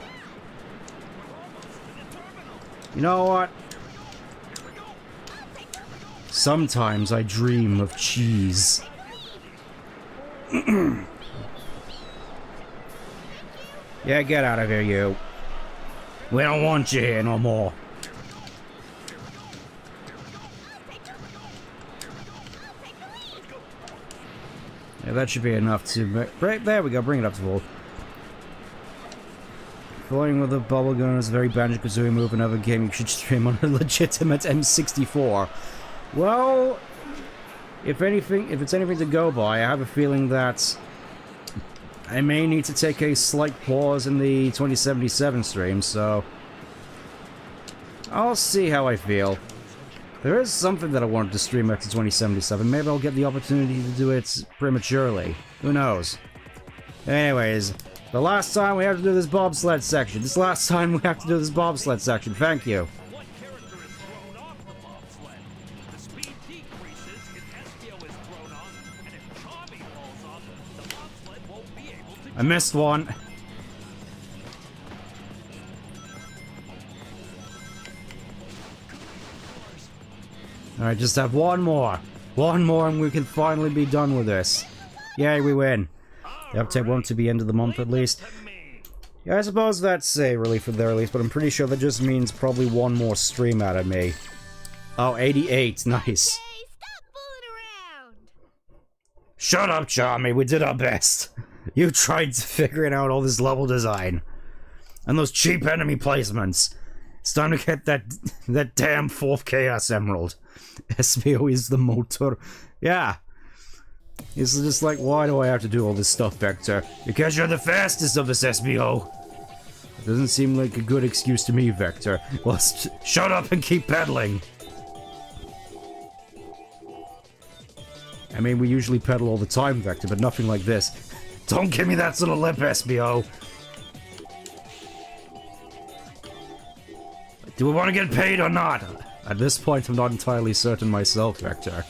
You know what? Sometimes I dream of cheese. Yeah, get out of here, you. We don't want you here no more. Yeah, that should be enough to... Right, there we go, bring it up to full. Flying with a bubble gun is a very Banjo-Kazooie move. Another game you should stream on a legitimate M64. Well, if it's anything to go by, I have a feeling that I may need to take a slight pause in the 2077 stream, so I'll see how I feel. There is something that I wanted to stream after 2077. Maybe I'll get the opportunity to do it prematurely. Who knows? Anyways, the last time we have to do this bobsled section. This last time we have to do this bobsled section. Thank you. One character is thrown off the bobsled. The speed decreases if SEGA is thrown on, and if Tommy falls off, the bobsled won't be able to... I missed one. Alright, just have one more. One more and we can finally be done with this. Yay, we win. The update won't to the end of the month at least. Yeah, I suppose that's a relief at the very least, but I'm pretty sure that just means probably one more stream out of me. Oh, 88, nice. Hey, stop fooling around! Shut up, Charmy, we did our best. You tried figuring out all this level design. And those cheap enemy placements. It's time to get that damn 4th Chaos Emerald. SBO is the motor. Yeah. It's just like, why do I have to do all this stuff, Vector? Because you're the fastest of us, SBO. Doesn't seem like a good excuse to me, Vector. Well, shut up and keep pedaling! I mean, we usually pedal all the time, Vector, but nothing like this. Don't give me that sort of lip, SBO! Do we want to get paid or not? At this point, I'm not entirely certain myself, Vector.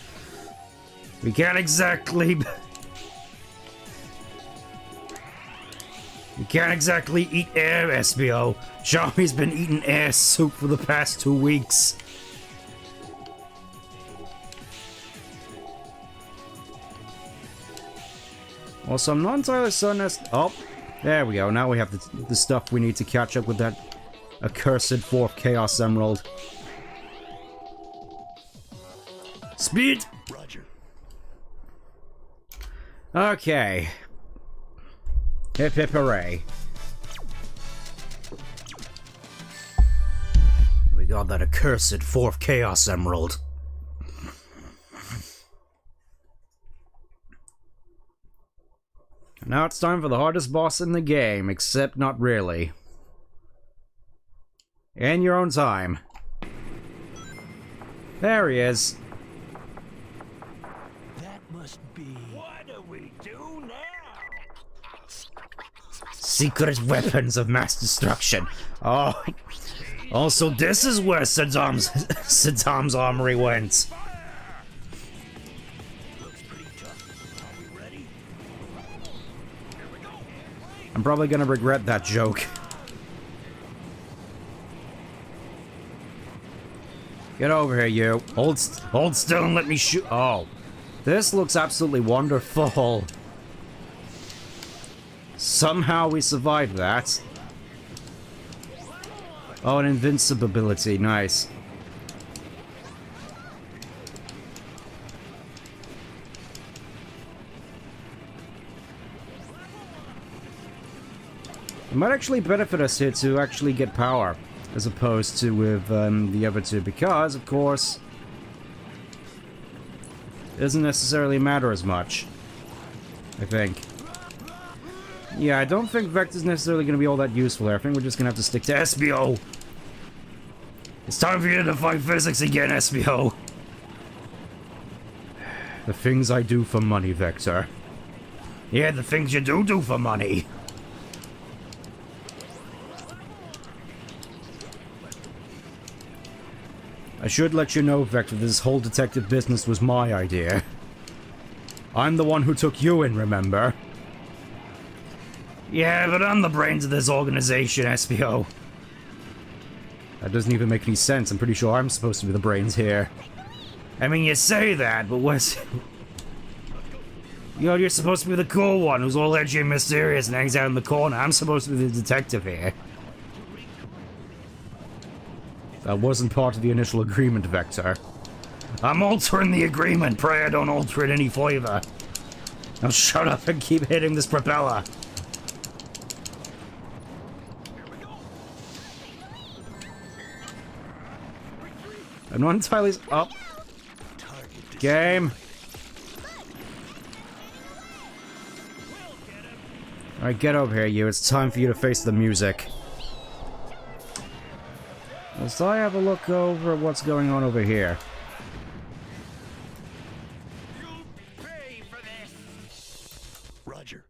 We can't exactly... You can't exactly eat air, SBO. Xiaomi's been eating air soup for the past 2 weeks. Also, I'm not entirely certain as... Oh, there we go. Now we have the stuff we need to catch up with that accursed 4th Chaos Emerald. Speed! Roger. Okay. Hip hip hooray. We got that accursed 4th Chaos Emerald. Now it's time for the hardest boss in the game, except not really. In your own time. There he is. That must be... What do we do now? Secret weapons of mass destruction. Oh. Also, this is where Saddam's armory went. Looks pretty tough. Are we ready? Here we go. I'm probably gonna regret that joke. Get over here, you. Hold still and let me shoot. Oh. This looks absolutely wonderful. Somehow we survived that. Oh, an invincibility. Nice. It might actually benefit us here to actually get power, as opposed to with the other two, because, of course, it doesn't necessarily matter as much, I think. Yeah, I don't think Vector's necessarily going to be all that useful here. I think we're just going to have to stick to SBO. It's time for you to defy physics again, SBO. The things I do for money, Vector. Yeah, the things you do for money. I should let you know, Vector, this whole detective business was my idea. I'm the one who took you in, remember? Yeah, but I'm the brains of this organization, SPO. That doesn't even make any sense. I'm pretty sure I'm supposed to be the brains here. I mean, you say that, but what's... You know, you're supposed to be the cool one who's all edgy and mysterious and hangs out in the corner. I'm supposed to be the detective here. That wasn't part of the initial agreement, Vector. I'm altering the agreement. Pray I don't alter it any further. Now shut up and keep hitting this propeller. And one Tyler's up. Game. Alright, get over here, you. It's time for you to face the music. Let's have a look over at what's going on over here. You'll pay for this. Roger.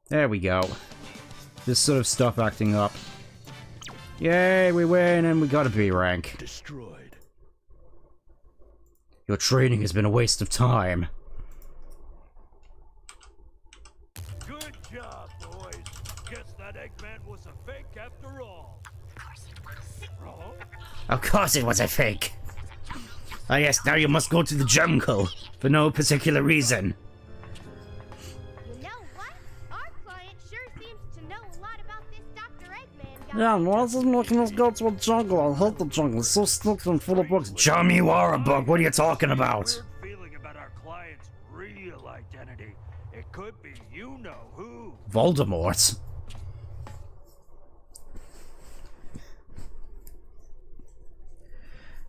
There we go. This sort of stuff acting up. Yay, we win and we got a B rank. Destroyed. Your training has been a waste of time. Good job, boys. Guess that Eggman was a fake after all. Wrong? Of course it was a fake. Ah yes, now you must go to the jungle for no particular reason. You know what? Our client sure seems to know a lot about this Dr. Eggman guy. Yeah, why is he making us go to a jungle? I hate the jungle. It's so stuck and full of books. Chum, you are a book. What are you talking about? Weird feeling about our client's real identity. It could be you know who. Voldemort.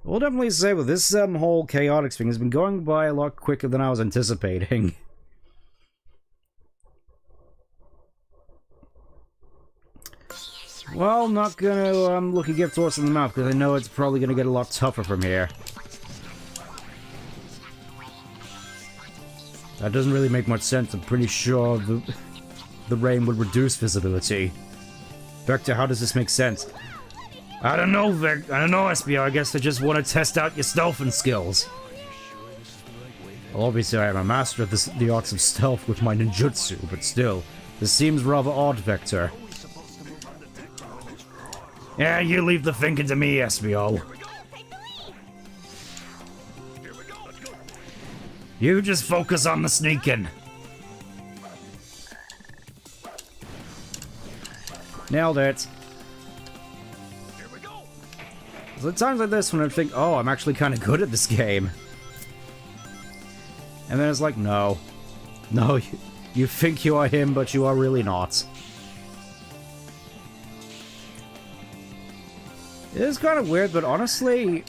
We'll definitely say with this whole Chaotix thing has been going by a lot quicker than I was anticipating. Well, not gonna look a gift horse in the mouth, because I know it's probably gonna get a lot tougher from here. That doesn't really make much sense. I'm pretty sure the rain would reduce visibility. Vector, how does this make sense? I don't know, I don't know, SBO. I guess I just want to test out your stealthing skills. Well, obviously, I am a master of the arts of stealth with my ninjutsu, but still, this seems rather odd, Vector. Yeah, you leave the thinking to me, SBO. You just focus on the sneaking. Nailed it. So at times like this when I think, oh, I'm actually kind of good at this game. And then it's like, no. No, you think you are him, but you are really not. It is kind of weird, but honestly,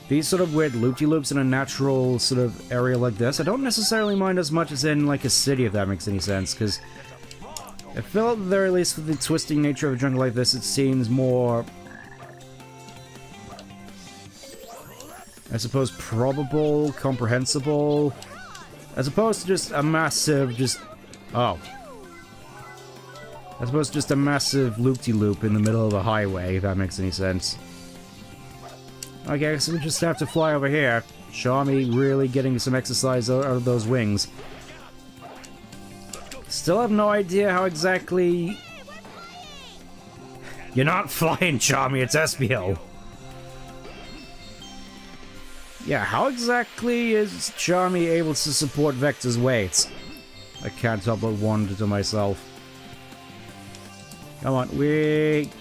these sort of weird loopy-loops in a natural sort of area like this, I don't necessarily mind as much as in, like, a city, if that makes any sense, because I feel at the very least with the twisting nature of a jungle like this, it seems more, I suppose, probable, comprehensible, as opposed to just a massive, as opposed to just a massive loop-de-loop in the middle of a highway, if that makes any sense. Okay, so we just have to fly over here. Charmy really getting some exercise out of those wings. Still have no idea how exactly... You're not flying, Charmy, it's SBO. Yeah, how exactly is Charmy able to support Vector's weight? I can't help but wonder to myself. Come on, wait.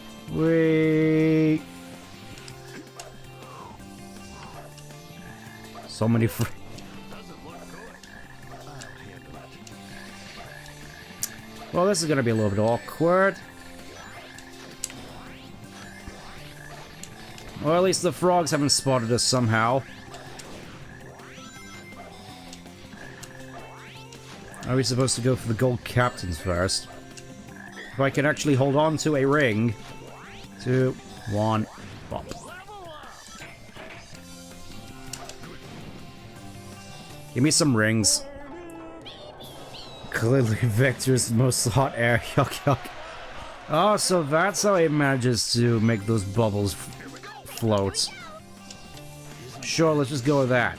So many Well, this is gonna be a little bit awkward. Or at least the frogs haven't spotted us somehow. Are we supposed to go for the gold captains first? If I can actually hold on to a ring. 2, 1, bop. Give me some rings. Clearly Vector's most hot air. Yuck, yuck. Oh, so that's how he manages to make those bubbles float. Sure, let's just go with that.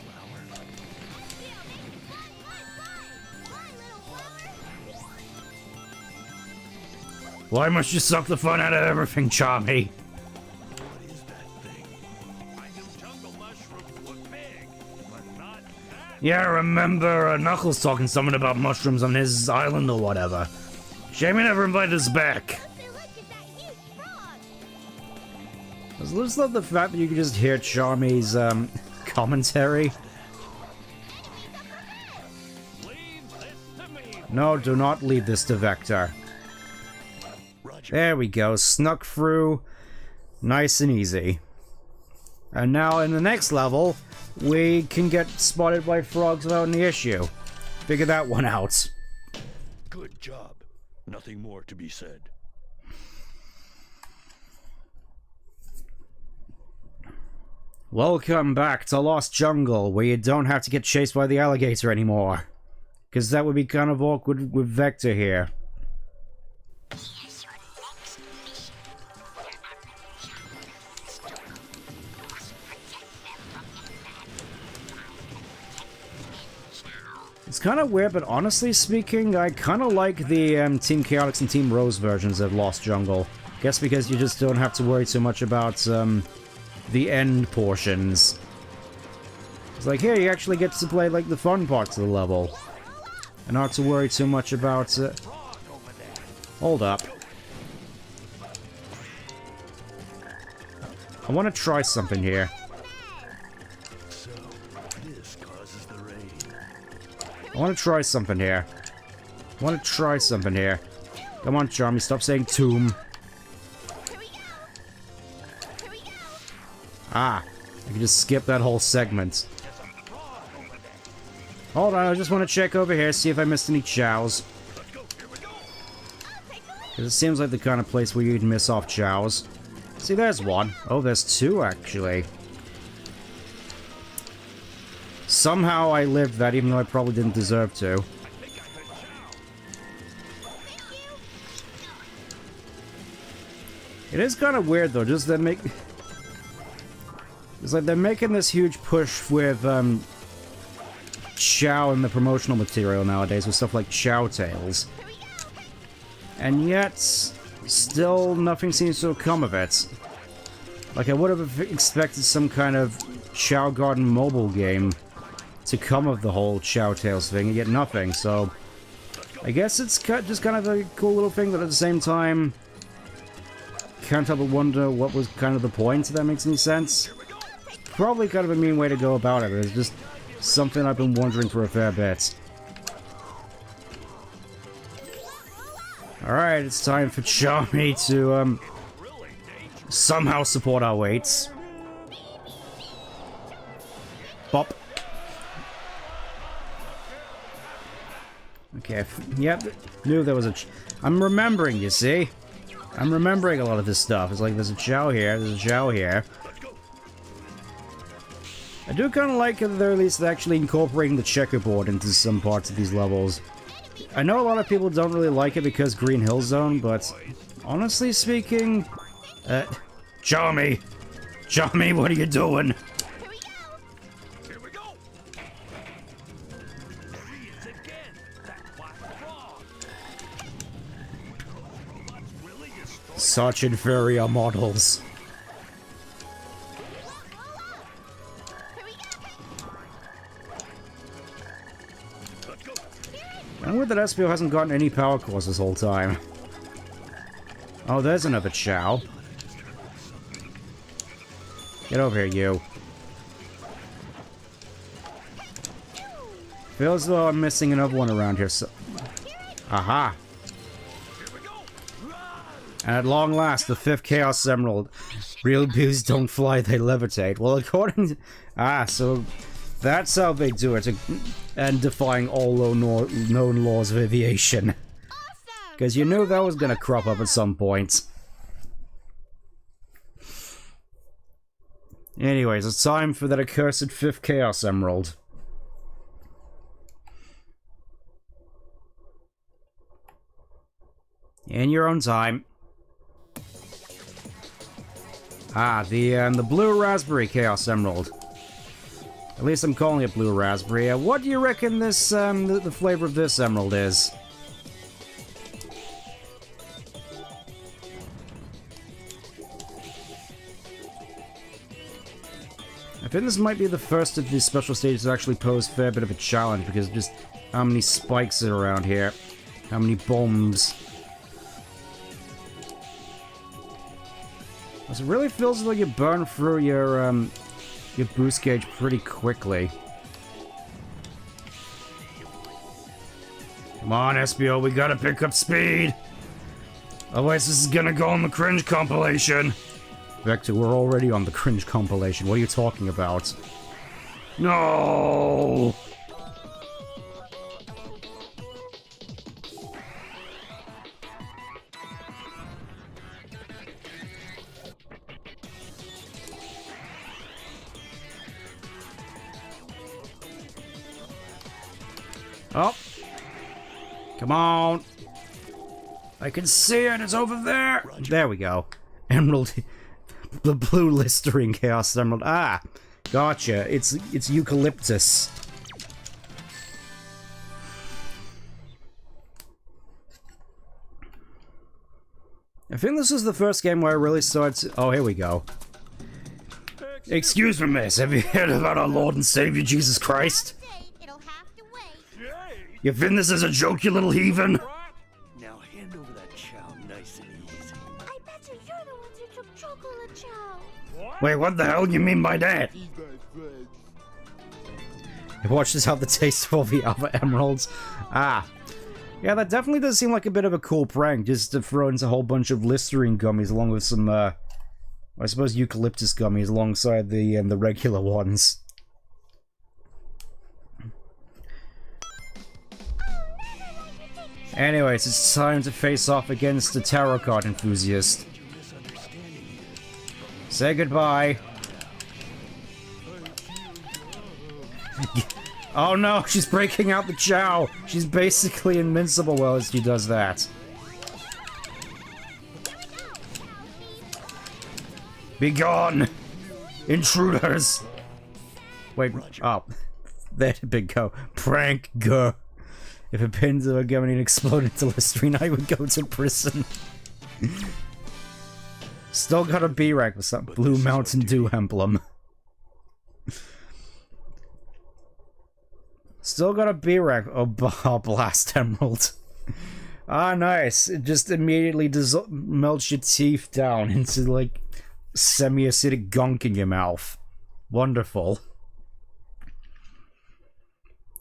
Why must you suck the fun out of everything, Charmy? What is that thing? I knew jungle mushrooms were big, but not that. Yeah, I remember Knuckles talking something about mushrooms on his island or whatever. Shame he never invited us back. I just love the fact that you can just hear Charmy's commentary. Leave this to me. No, do not leave this to Vector. There we go, snuck through, nice and easy. And now in the next level, we can get spotted by frogs without any issue. Figure that one out. Good job. Nothing more to be said. Welcome back to Lost Jungle, where you don't have to get chased by the alligator anymore. Because that would be kind of awkward with Vector here. It's kind of weird, but honestly speaking, I kind of like the Team Chaotix and Team Rose versions of Lost Jungle. Guess because you just don't have to worry too much about the end portions. It's like, here, you actually get to play like the fun parts of the level. And not to worry too much about... Hold up. I want to try something here. So, this causes the rain. I want to try something here. I want to try something here. Come on, Charmy, stop saying tomb. Ah, I can just skip that whole segment. Hold on, I just want to check over here, see if I missed any chows. Because it seems like the kind of place where you'd miss off chows. See, there's one. Oh, there's two, actually. Somehow I lived that, even though I probably didn't deserve to. It is kind of weird, though, just that it's like they're making this huge push with, Chow in the promotional material nowadays, with stuff like Chaotix. And yet, still nothing seems to have come of it. Like, I would have expected some kind of Chow Garden mobile game to come of the whole Chaotix thing, and yet nothing, so... I guess it's just kind of a cool little thing, but at the same time... Can't help but wonder what was kind of the point, if that makes any sense. Probably kind of a mean way to go about it, but it's just something I've been wondering for a fair bit. Alright, it's time for Charmy to, somehow support our weights. Bop. Okay, yep, knew there was a... I'm remembering, you see? I'm remembering a lot of this stuff. It's like, there's a Chow here, there's a Chow here. I do kind of like at the very least actually incorporating the checkerboard into some parts of these levels. I know a lot of people don't really like it because Green Hill Zone, but honestly speaking... Charmy! Charmy, what are you doing? Here we go. There he is again. That black frog. Robots really destroy. Such inferior models. I'm weird that SPO hasn't gotten any power cores this whole time. Oh, there's another Chow. Get over here, you. Feels as though I'm missing another one around here, so... Aha! And at long last, the 5th Chaos Emerald. Real bees don't fly, they levitate. Well, according to... Ah, so... That's how they do it, and defying all known laws of aviation. Because you knew that was gonna crop up at some point. Anyways, it's time for that accursed 5th Chaos Emerald. In your own time. Ah, the blue raspberry Chaos Emerald. At least I'm calling it blue raspberry. What do you reckon this, the flavor of this emerald is? I think this might be the first of these special stages to actually pose a fair bit of a challenge, because of just how many spikes are around here. How many bombs. It really feels like you burn through your boost gauge pretty quickly. Come on, SBO, we gotta pick up speed! Otherwise this is gonna go on the cringe compilation! Vector, we're already on the cringe compilation. What are you talking about? No! Oh. Come on. I can see it. It's over there. Roger. There we go. Emerald. The blue Listerine Chaos Emerald. Ah. Gotcha. It's eucalyptus. I think this is the first game where I really started to... Oh, here we go. Excuse me, miss. Have you heard about our Lord and Savior Jesus Christ? You think this is a joke, you little heathen? Now hand over that chow nice and easy. I bet you're the ones who took chocolate chow. Wait, what the hell do you mean by that? Watch this have the taste of all the other emeralds. Ah. Yeah, that definitely does seem like a bit of a cool prank, just to throw in a whole bunch of Listerine gummies along with some, I suppose eucalyptus gummies alongside the regular ones. Anyways, it's time to face off against the tarot card enthusiast. Say goodbye. Oh no, she's breaking out the Chow! She's basically invincible while she does that. Be gone! Intruders! Wait, oh. There the big go. Prank go. If a pins were going and exploded into Listerine, I would go to prison. Still got a B-rank with some blue Mountain Dew emblem. Still got a B-rank. Oh, Blast Emerald. Ah, nice. It just immediately melts your teeth down into, like, semi-acidic gunk in your mouth. Wonderful.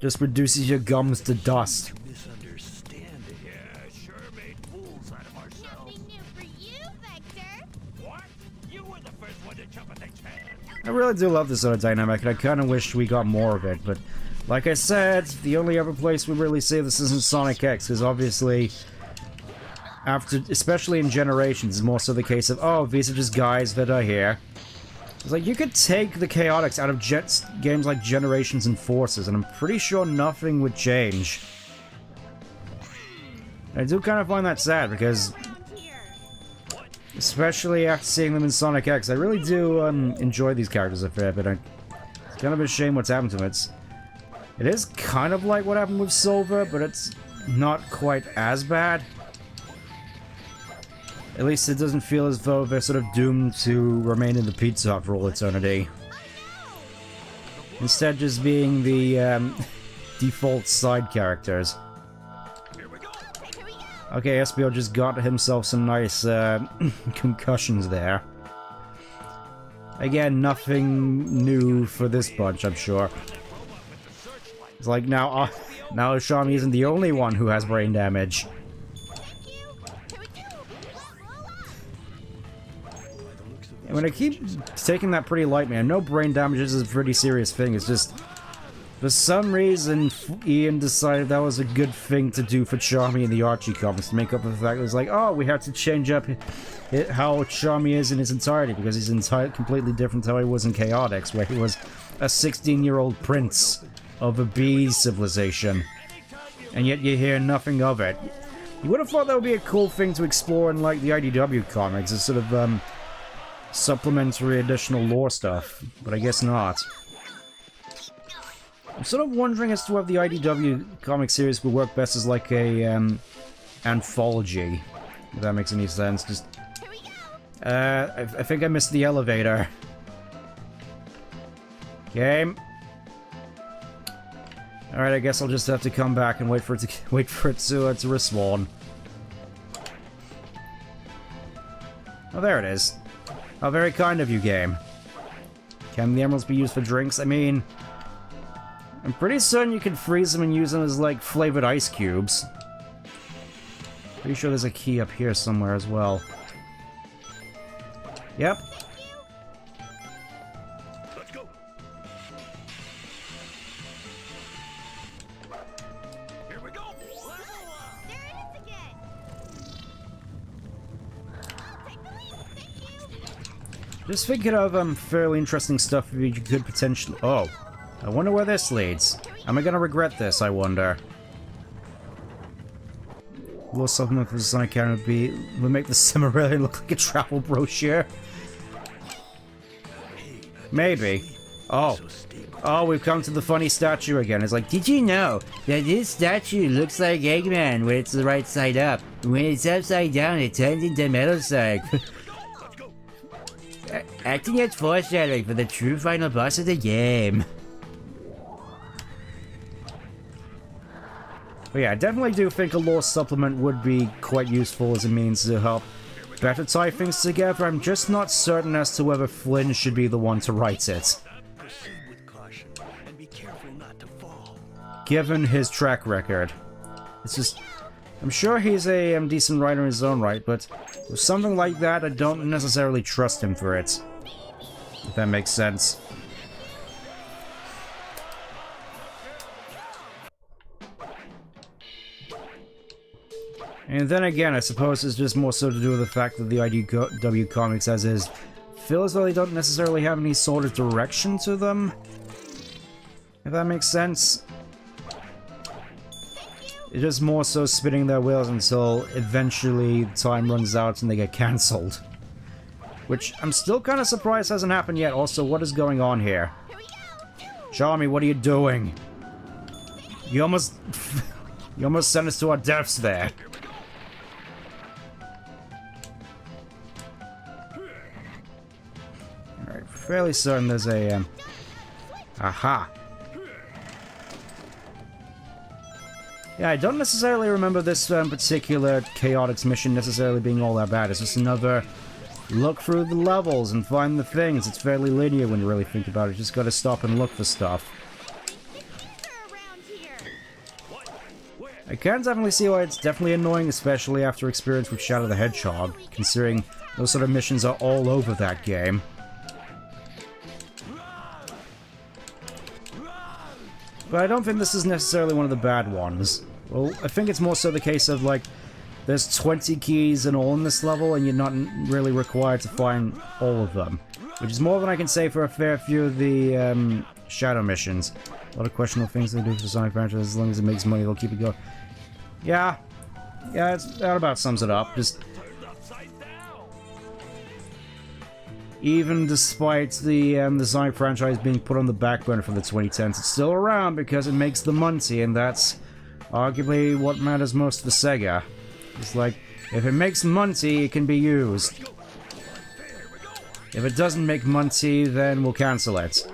Just reduces your gums to dust. Misunderstanding. Yeah, sure made fools out of ourselves. Nothing new for you, Vector. What? You were the first one to jump at the chance. I really do love this sort of dynamic, and I kind of wish we got more of it, but like I said, the only other place we really see this is in Sonic X, because obviously, after, especially in Generations, it's more so the case of, oh, these are just guys that are here. It's like, you could take the Chaotix out of games like Generations and Forces, and I'm pretty sure nothing would change. I do kind of find that sad, because especially after seeing them in Sonic X, I really do enjoy these characters a fair bit. It's kind of a shame what's happened to them. It is kind of like what happened with Silver, but it's not quite as bad. At least it doesn't feel as though they're sort of doomed to remain in the Pizza Hut for all eternity. Instead, just being the default side characters. Okay, SBO just got himself some nice concussions there. Again, nothing new for this bunch, I'm sure. It's like now Shami isn't the only one who has brain damage. And when I keep taking that pretty light, man, no brain damage is a pretty serious thing. It's just, for some reason, Ian decided that was a good thing to do for Charmy in the Archie comics, to make up for the fact that it was like, oh, we have to change up how Charmy is in his entirety, because he's completely different to how he was in Chaotix, where he was a 16-year-old prince of a bee civilization. And yet you hear nothing of it. You would have thought that would be a cool thing to explore in, like, the IDW comics, as sort of, supplementary additional lore stuff, but I guess not. I'm sort of wondering as to whether the IDW comic series would work best as like a anthology, if that makes any sense. Just I think I missed the elevator. Game. All right, I guess I'll just have to come back and wait for it to respawn. Oh, there it is. How very kind of you, game. Can the emeralds be used for drinks? I mean, I'm pretty certain you can freeze them and use them as, like, flavored ice cubes. Pretty sure there's a key up here somewhere as well. Yep. Let's go. Here we go. There it is again. I'll take the lead. Thank you. Just thinking of fairly interesting stuff you could potentially... Oh. I wonder where this leads. Am I gonna regret this, I wonder? A little supplement for the Sonic Counter would make the Cimarelli look like a travel brochure. Maybe. Oh. Oh, we've come to the funny statue again. It's like, did you know that this statue looks like Eggman when it's the right side up? When it's upside down, it turns into Metal Shark. Acting as foreshadowing for the true final boss of the game. But yeah, I definitely do think a lore supplement would be quite useful as a means to help better tie things together. I'm just not certain as to whether Flynn should be the one to write it. Proceed with caution and be careful not to fall. Given his track record. It's just... I'm sure he's a decent writer in his own right, but with something like that, I don't necessarily trust him for it. If that makes sense. And then again, I suppose it's just more so to do with the fact that the IDW comics as is feel as though they don't necessarily have any sort of direction to them. If that makes sense. It's just more so spinning their wheels until eventually time runs out and they get cancelled. Which I'm still kind of surprised hasn't happened yet. Also, what is going on here? Charmy, what are you doing? You almost... you almost sent us to our deaths there. Alright, fairly certain there's a, aha! Yeah, I don't necessarily remember this particular Chaotix mission necessarily being all that bad. It's just another look through the levels and find the things. It's fairly linear when you really think about it. You just gotta stop and look for stuff. I can definitely see why it's definitely annoying, especially after experience with Shadow the Hedgehog, considering those sort of missions are all over that game. But I don't think this is necessarily one of the bad ones. Well, I think it's more so the case of, like, there's 20 keys and all in this level, and you're not really required to find all of them. Which is more than I can say for a fair few of the, Shadow missions. A lot of questionable things they do for the Sonic franchise. As long as it makes money, they'll keep it going. Yeah. Yeah, that about sums it up. Just... even despite the Sonic franchise being put on the back burner for the 2010s, it's still around because it makes the money, and that's arguably what matters most for SEGA. It's like, if it makes money, it can be used. If it doesn't make money, then we'll cancel it.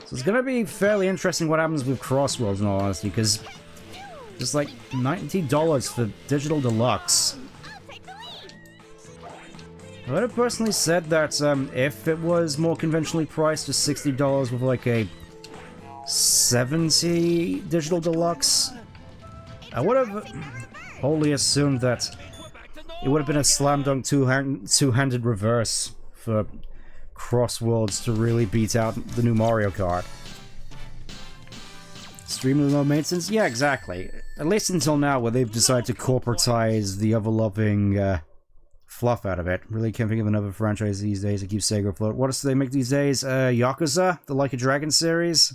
So it's gonna be fairly interesting what happens with Crossworlds, in all honesty, because just like $90 for Digital Deluxe. I would have personally said that if it was more conventionally priced, just $60 with like a 70 Digital Deluxe, I would have wholly assumed that it would have been a slam dunk two-handed reverse for Crossworlds to really beat out the new Mario Kart. Extremely low maintenance? Yeah, exactly. At least until now, where they've decided to corporatize the ever-loving fluff out of it. Really can't think of another franchise these days that keeps Sega afloat. What else do they make these days? Yakuza? The Like a Dragon series?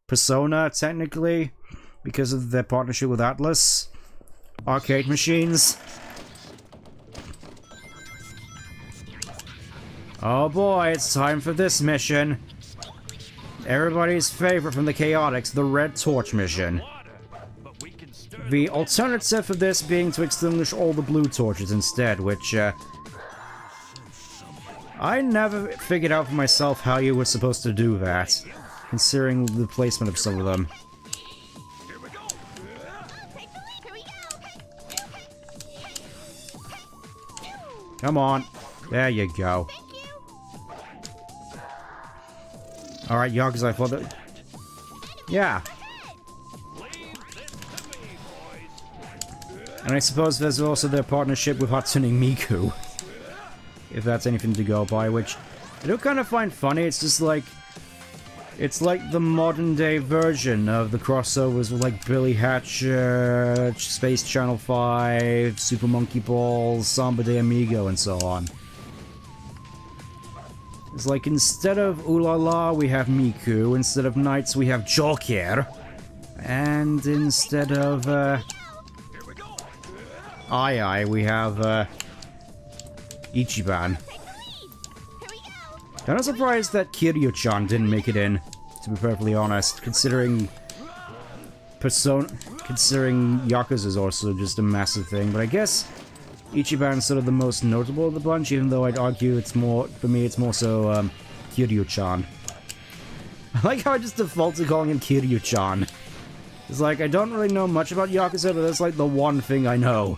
Persona, technically, because of their partnership with Atlas. Arcade machines. Oh boy, it's time for this mission. Everybody's favorite from the Chaotix, the Red Torch mission. The alternative for this being to extinguish all the blue torches instead, which, I never figured out for myself how you were supposed to do that, considering the placement of some of them. Come on. There you go. Alright, Yakuza, I thought that... yeah. And I suppose there's also their partnership with Hatsune Miku. If that's anything to go by, which I do kind of find funny. It's just like... it's like the modern-day version of the crossovers with, like, Billy Hatcher, Space Channel 5, Super Monkey Ball, Samba de Amigo, and so on. It's like, instead of Ooh La La, we have Miku. Instead of Knights, we have Joker. And instead of, Ai, we have, Ichiban. Kind of surprised that Kiryu-chan didn't make it in, to be perfectly honest, considering Yakuza is also just a massive thing, but I guess Ichiban's sort of the most notable of the bunch, even though I'd argue it's more, for me, it's more so, Kiryu-chan. I like how I just default to calling him Kiryu-chan. It's like, I don't really know much about Yakuza, but that's like the one thing I know.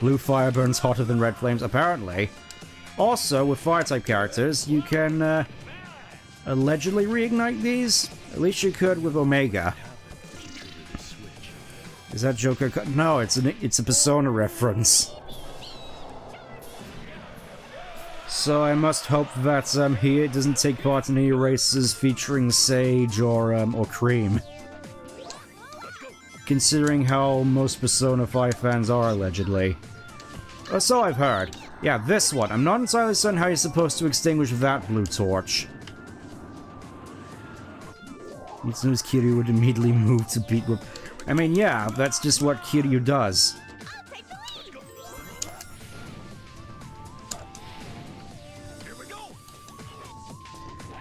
Blue fire burns hotter than red flames, apparently. Also, with fire-type characters, you can, allegedly reignite these? At least you could with Omega. Is that Joker? No, it's a Persona reference. So I must hope that here doesn't take part in any races featuring Sage or Cream. Considering how most Persona 5 fans are, allegedly. Or so I've heard. Yeah, this one. I'm not entirely certain how you're supposed to extinguish that blue torch. As soon as Kiryu would immediately move to beat... I mean, yeah, that's just what Kiryu does.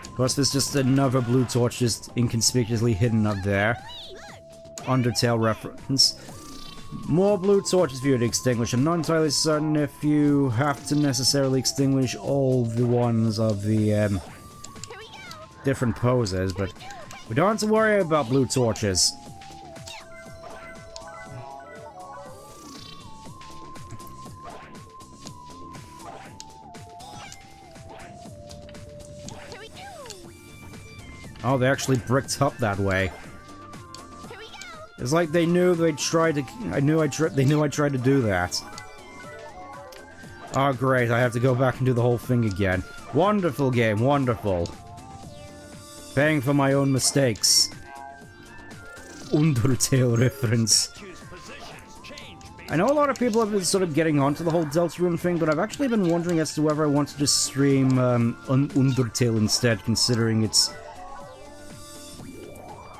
Of course, there's just another blue torch just inconspicuously hidden up there. Undertale reference. More blue torches for you to extinguish. I'm not entirely certain if you have to necessarily extinguish all the ones of the different poses, but we don't have to worry about blue torches. Oh, they actually bricked up that way. It's like they knew they'd try to. They knew I tried to do that. Oh, great! I have to go back and do the whole thing again. Wonderful game, wonderful. Paying for my own mistakes. Undertale reference. I know a lot of people have been sort of getting onto the whole Deltarune thing, but I've actually been wondering as to whether I want to just stream Undertale instead, considering it's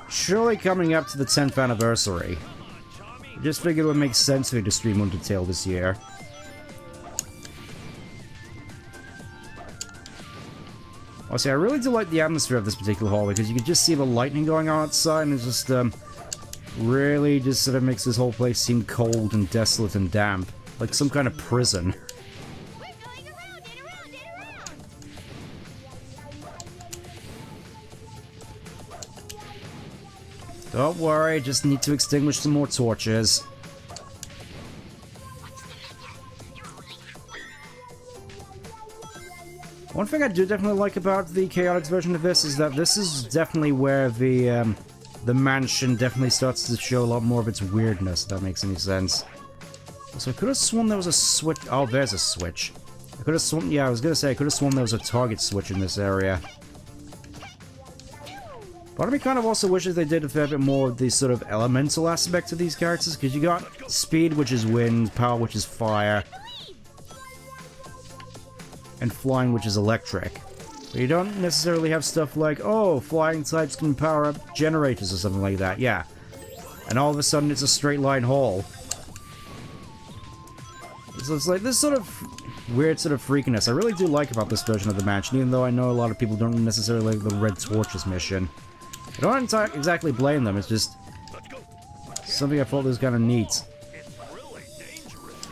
surely coming up to the 10th anniversary. I just figured it would make sense for me to stream Undertale this year. Also, I really do like the atmosphere of this particular hall, because you can just see the lightning going on outside, and it just, really just sort of makes this whole place seem cold and desolate and damp. Like some kind of prison. We're going around and around and around. Don't worry, just need to extinguish some more torches. One thing I do definitely like about the Chaotix version of this is that this is definitely where the mansion definitely starts to show a lot more of its weirdness, if that makes any sense. So I could have sworn there was a switch. Oh, there's a switch. I could have sworn, yeah, I was gonna say, I could have sworn there was a target switch in this area. Part of me kind of also wishes they did a fair bit more of the sort of elemental aspect of these characters, because you got speed, which is wind, power, which is fire, and flying, which is electric. But you don't necessarily have stuff like, oh, flying types can power up generators or something like that, yeah. And all of a sudden it's a straight line hall. So it's like this sort of weird sort of freakiness I really do like about this version of the mansion, even though I know a lot of people don't necessarily like the Red Torches mission. I don't exactly blame them, it's just something I thought was kind of neat. It's really dangerous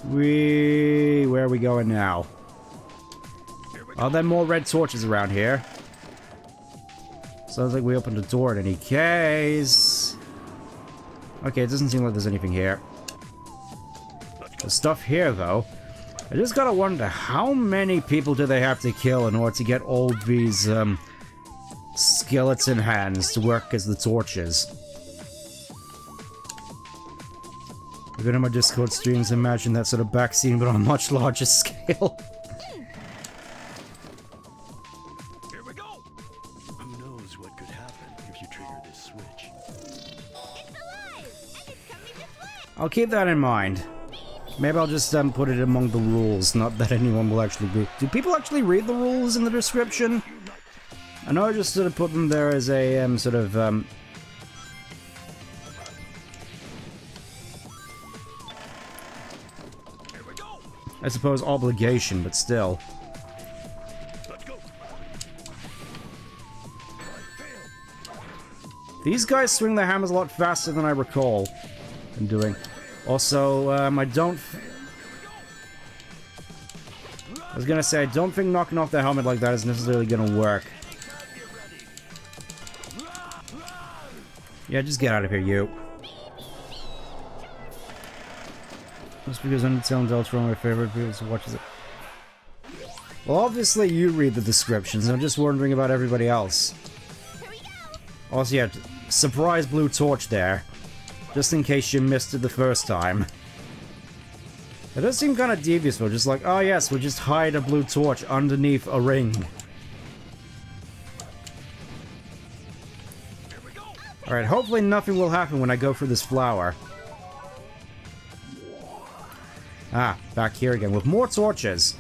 here. Where are we going now? Oh, there are more red torches around here. Sounds like we opened a door in any case. Okay, it doesn't seem like there's anything here. There's stuff here, though. I just gotta wonder, how many people do they have to kill in order to get all these, skeleton hands to work as the torches? I've been on my Discord streams, imagine that sort of back scene, but on a much larger scale. Here we go. Who knows what could happen if you trigger this switch? It's alive, and it's coming this way. I'll keep that in mind. Maybe I'll just put it among the rules, not that anyone will actually read. Do people actually read the rules in the description? I know I just sort of put them there as a sort of I suppose obligation, but still. Let's go. These guys swing their hammers a lot faster than I recall them doing. Also, I was gonna say, I don't think knocking off their helmet like that is necessarily gonna work. Yeah, just get out of here, you. Just because Undertale and Deltarune are my favorite people to watch it. Well, obviously you read the descriptions, I'm just wondering about everybody else. Also, yeah, surprise blue torch there. Just in case you missed it the first time. It does seem kind of devious though, just like, oh yes, we'll just hide a blue torch underneath a ring. Alright, hopefully nothing will happen when I go for this flower. Ah, back here again with more torches.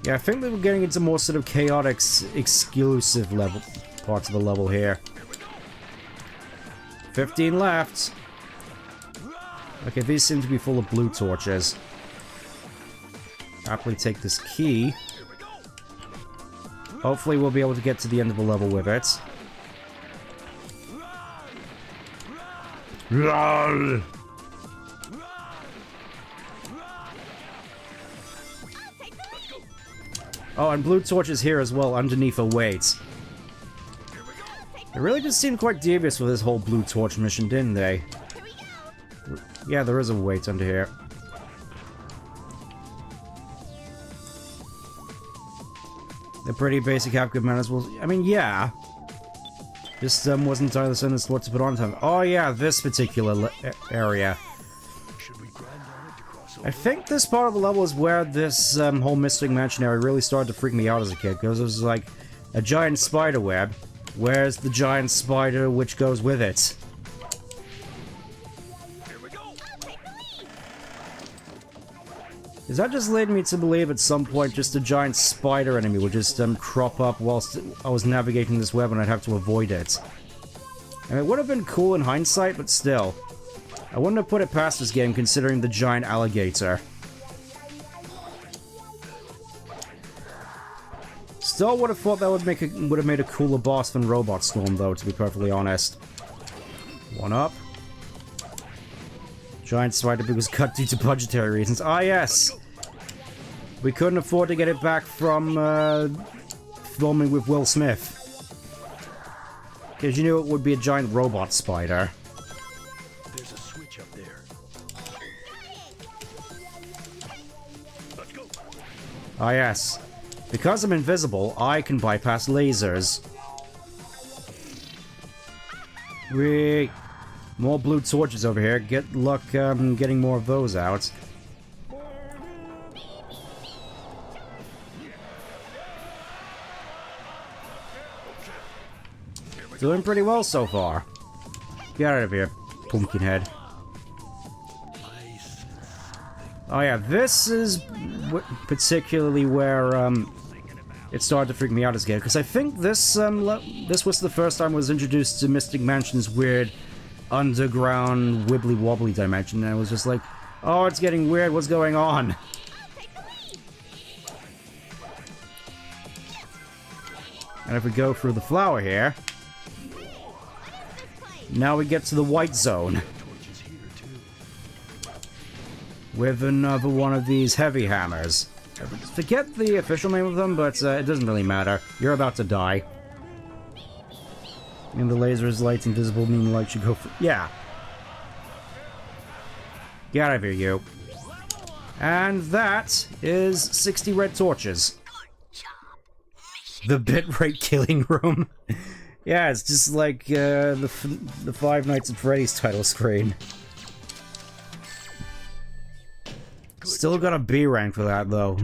Yeah, I think that we're getting into more sort of Chaotix exclusive level parts of the level here. 15 left. Okay, these seem to be full of blue torches. Happily take this key. Hopefully we'll be able to get to the end of the level with it. LOL! Oh, and blue torches here as well, underneath a weight. It really just seemed quite devious with this whole blue torch mission, didn't they? Yeah, there is a weight under here. They're pretty basic, have good manners. Well, I mean, yeah. Just wasn't entirely certain as to what to put on time. Oh yeah, this particular area. I think this part of the level is where this whole Mystic Mansion area really started to freak me out as a kid, because it was like a giant spider web. Where's the giant spider which goes with it? Is that just led me to believe at some point just a giant spider enemy would just crop up whilst I was navigating this web and I'd have to avoid it? And it would have been cool in hindsight, but still. I wouldn't have put it past this game considering the giant alligator. Still would have thought that would have made a cooler boss than Robot Storm though, to be perfectly honest. One up. Giant spider was cut due to budgetary reasons. Ah, yes! We couldn't afford to get it back from, filming with Will Smith. Because you knew it would be a giant robot spider. There's a switch up there. Let's go. Ah, yes. Because I'm invisible, I can bypass lasers. Whee! More blue torches over here. Get luck getting more of those out. Doing pretty well so far. Get out of here, Pumpkinhead. Oh yeah, this is particularly where it started to freak me out as a kid, because I think this this was the first time I was introduced to Mystic Mansion's weird underground wibbly wobbly dimension, and I was just like, oh, it's getting weird, what's going on? And if we go through the flower here, now we get to the white zone. With another one of these heavy hammers. I forget the official name of them, but it doesn't really matter. You're about to die. And the laser's lights invisible, meaning light should go for... Yeah. Get out of here, you. And that is 60 red torches. The bitrate killing room. Yeah, it's just like the Five Nights at Freddy's title screen. Still got a B rank for that, though.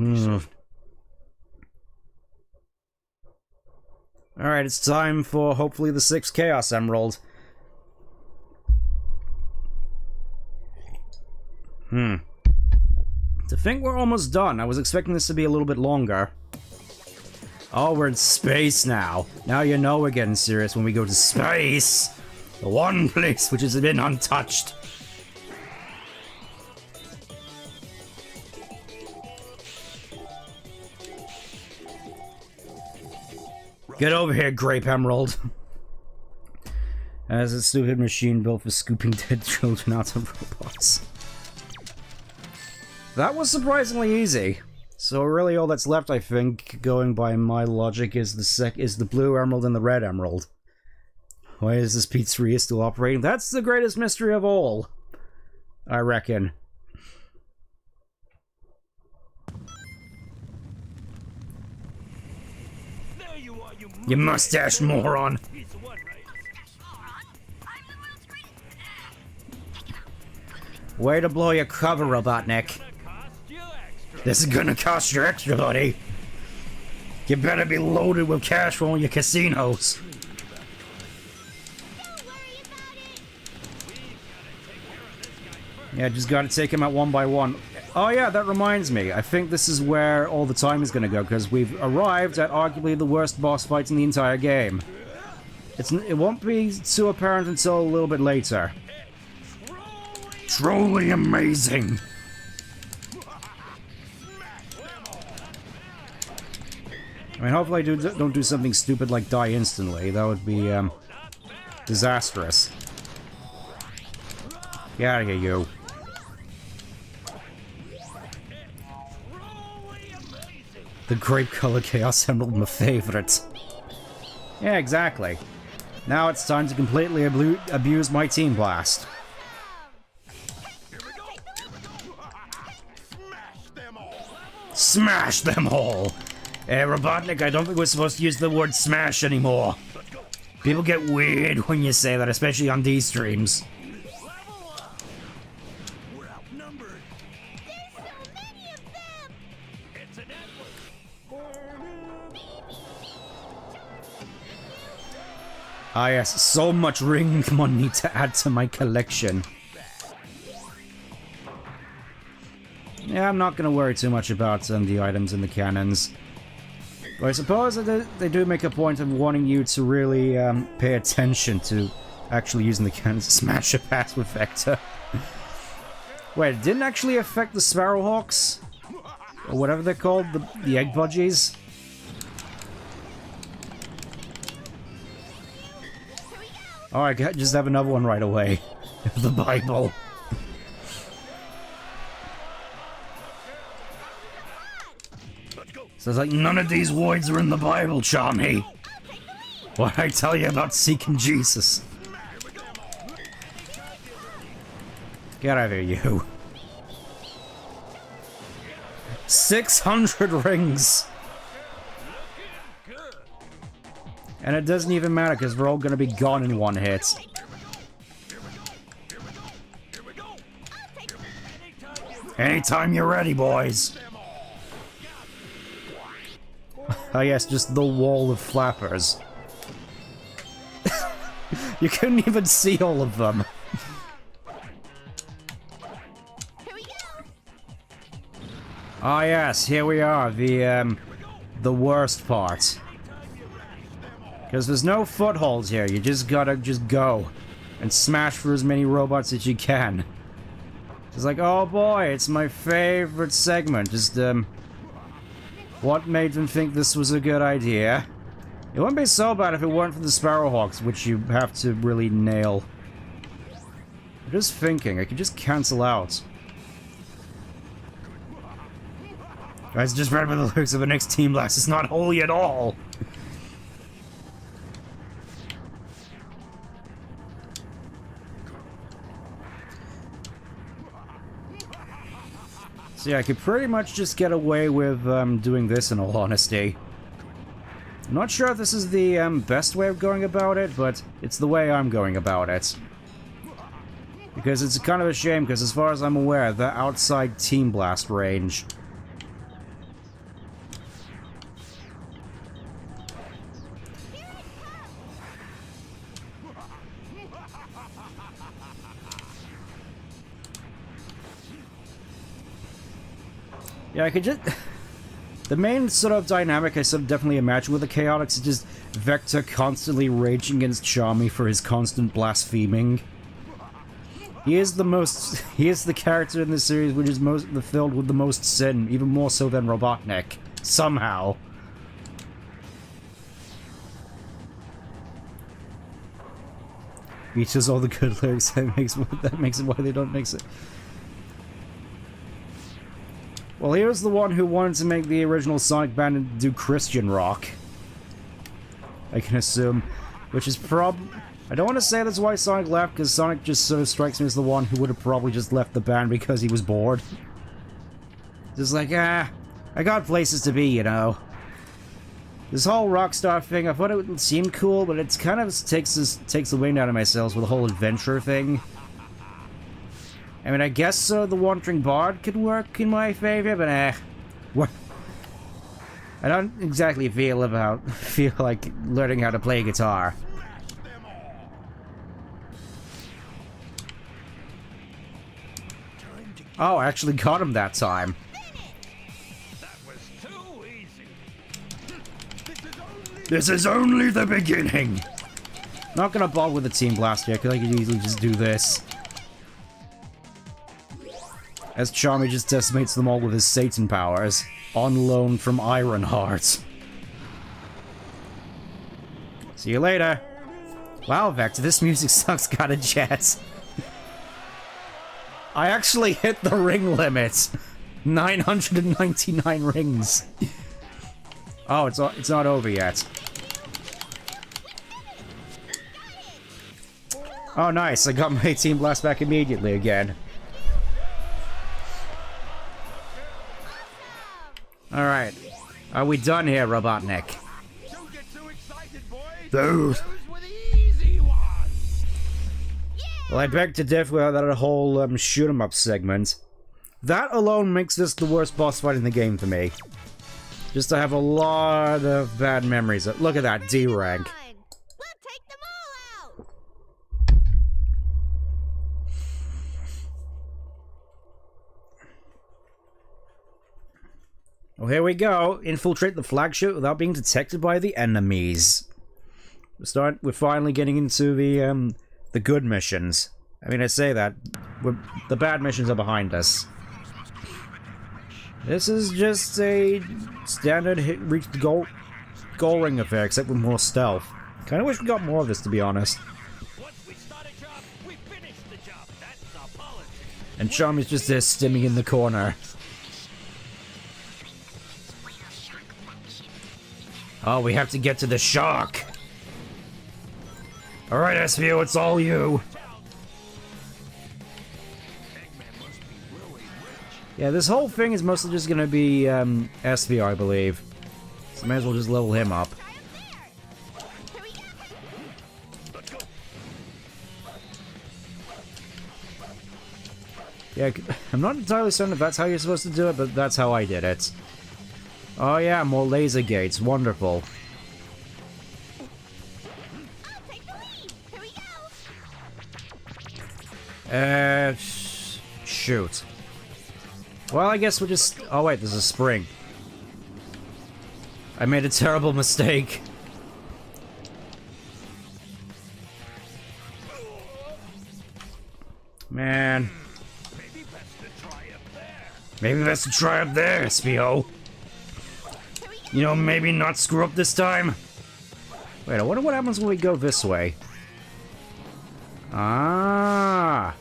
Alright, it's time for, hopefully, the 6th Chaos Emerald. To think we're almost done. I was expecting this to be a little bit longer. Oh, we're in space now. Now you know we're getting serious when we go to space. The one place which has been untouched. Get over here, Grape Emerald. As a stupid machine built for scooping dead children out of robots. That was surprisingly easy. So really all that's left, I think, going by my logic, is the blue emerald and the red emerald. Why is this pizzeria still operating? That's the greatest mystery of all, I reckon. There you are, You mustache moron! He's the one, right? Way to blow your cover, Robotnik. Cost you extra. This is gonna cost you extra, buddy. You better be loaded with cash for all your casinos. Don't worry about it. Yeah, just gotta take him out one by one. Oh yeah, that reminds me. I think this is where all the time is gonna go, because we've arrived at arguably the worst boss fights in the entire game. It won't be too apparent until a little bit later. Truly amazing! I mean, hopefully I don't do something stupid like die instantly. That would be, disastrous. Get out of here, you. The Grape Color Chaos Emerald, my favorite. Yeah, exactly. Now it's time to completely abuse my Team Blast. Smash them all! Robotnik, I don't think we're supposed to use the word smash anymore. People get weird when you say that, especially on these streams. We're outnumbered. There's so many of them. It's an network. Ah yes, so much ring money to add to my collection. Yeah, I'm not gonna worry too much about the items and the cannons. But I suppose that they do make a point of wanting you to really pay attention to actually using the cannons to smash your pass with Vector. Wait, it didn't actually affect the Sparrowhawks? Or whatever they're called, the egg budgies? Alright, just have another one right away. The Bible. So it's like, none of these words are in the Bible, Charmy. What I tell you about seeking Jesus? Get out of here, you. 600 rings! And it doesn't even matter, because we're all gonna be gone in one hit. Anytime you're ready, boys. Oh yes, just the wall of flappers. You couldn't even see all of them. Here we go. Ah yes, here we are, the worst part. Because there's no footholds here, you just gotta go. And smash for as many robots as you can. It's like, oh boy, it's my favorite segment, just what made them think this was a good idea? It wouldn't be so bad if it weren't for the Sparrowhawks, which you have to really nail. I'm just thinking, I could just cancel out. Guys, just read by the lyrics of the next Team Blast, it's not holy at all! So yeah, I could pretty much just get away with doing this in all honesty. I'm not sure if this is the best way of going about it, but it's the way I'm going about it. Because it's kind of a shame, because as far as I'm aware, they're outside Team Blast range. Yeah, I could just... The main sort of dynamic I sort of definitely imagine with the Chaotix is just Vector constantly raging against Charmy for his constant blaspheming. He is the character in this series which is filled with the most sin, even more so than Robotnik. Somehow. He does all the good lyrics, that makes it why they don't mix it. Well, here's the one who wanted to make the original Sonic band do Christian rock. I can assume. Which is I don't want to say that's why Sonic left, because Sonic just sort of strikes me as the one who would have probably just left the band because he was bored. Just like, I got places to be, you know. This whole Rockstar thing, I thought it would seem cool, but it kind of takes the wind out of my sails with the whole adventure thing. I mean, I guess the Wandering Bard could work in my favor, but what? I don't exactly feel like learning how to play guitar. Oh, I actually got him that time. That was too easy. This is only the beginning. Not gonna bother with the Team Blast yet, because I could easily just do this. As Charmy just decimates them all with his Satan powers, on loan from Ironheart. See you later. Wow, Vector, this music sucks kinda jet. I actually hit the ring limit. 999 rings. Oh, it's not over yet. Oh, nice. I got my Team Blast back immediately again. Alright. Are we done here, Robotnik? Don't get too excited, boys. Dude. Those were the easy ones. Well, I beg to differ with that whole shoot 'em up segment. That alone makes this the worst boss fight in the game for me. Just I have a lot of bad memories. Look at that D rank. We'll take them all out. Well, here we go. Infiltrate the flagship without being detected by the enemies. We're finally getting into the good missions. I mean, I say that. The bad missions are behind us. This is just a standard reach the goal ring affair, except with more stealth. Kinda wish we got more of this, to be honest. Once we start a job, we finish the job. That's the policy. And Charmy's just there stimming in the corner. Oh, we have to get to the shark. Alright, SVO, it's all you. Yeah, this whole thing is mostly just gonna be SVO, I believe. So may as well just level him up. Yeah, I'm not entirely certain if that's how you're supposed to do it, but that's how I did it. Oh yeah, more laser gates. Wonderful. I'll take the lead. Here we go. Shoot. Well, I guess we'll just... Oh wait, there's a spring. I made a terrible mistake. Man. Maybe best to try up there. Maybe best to try up there, SPO. You know, maybe not screw up this time. Wait, I wonder what happens when we go this way. Ah.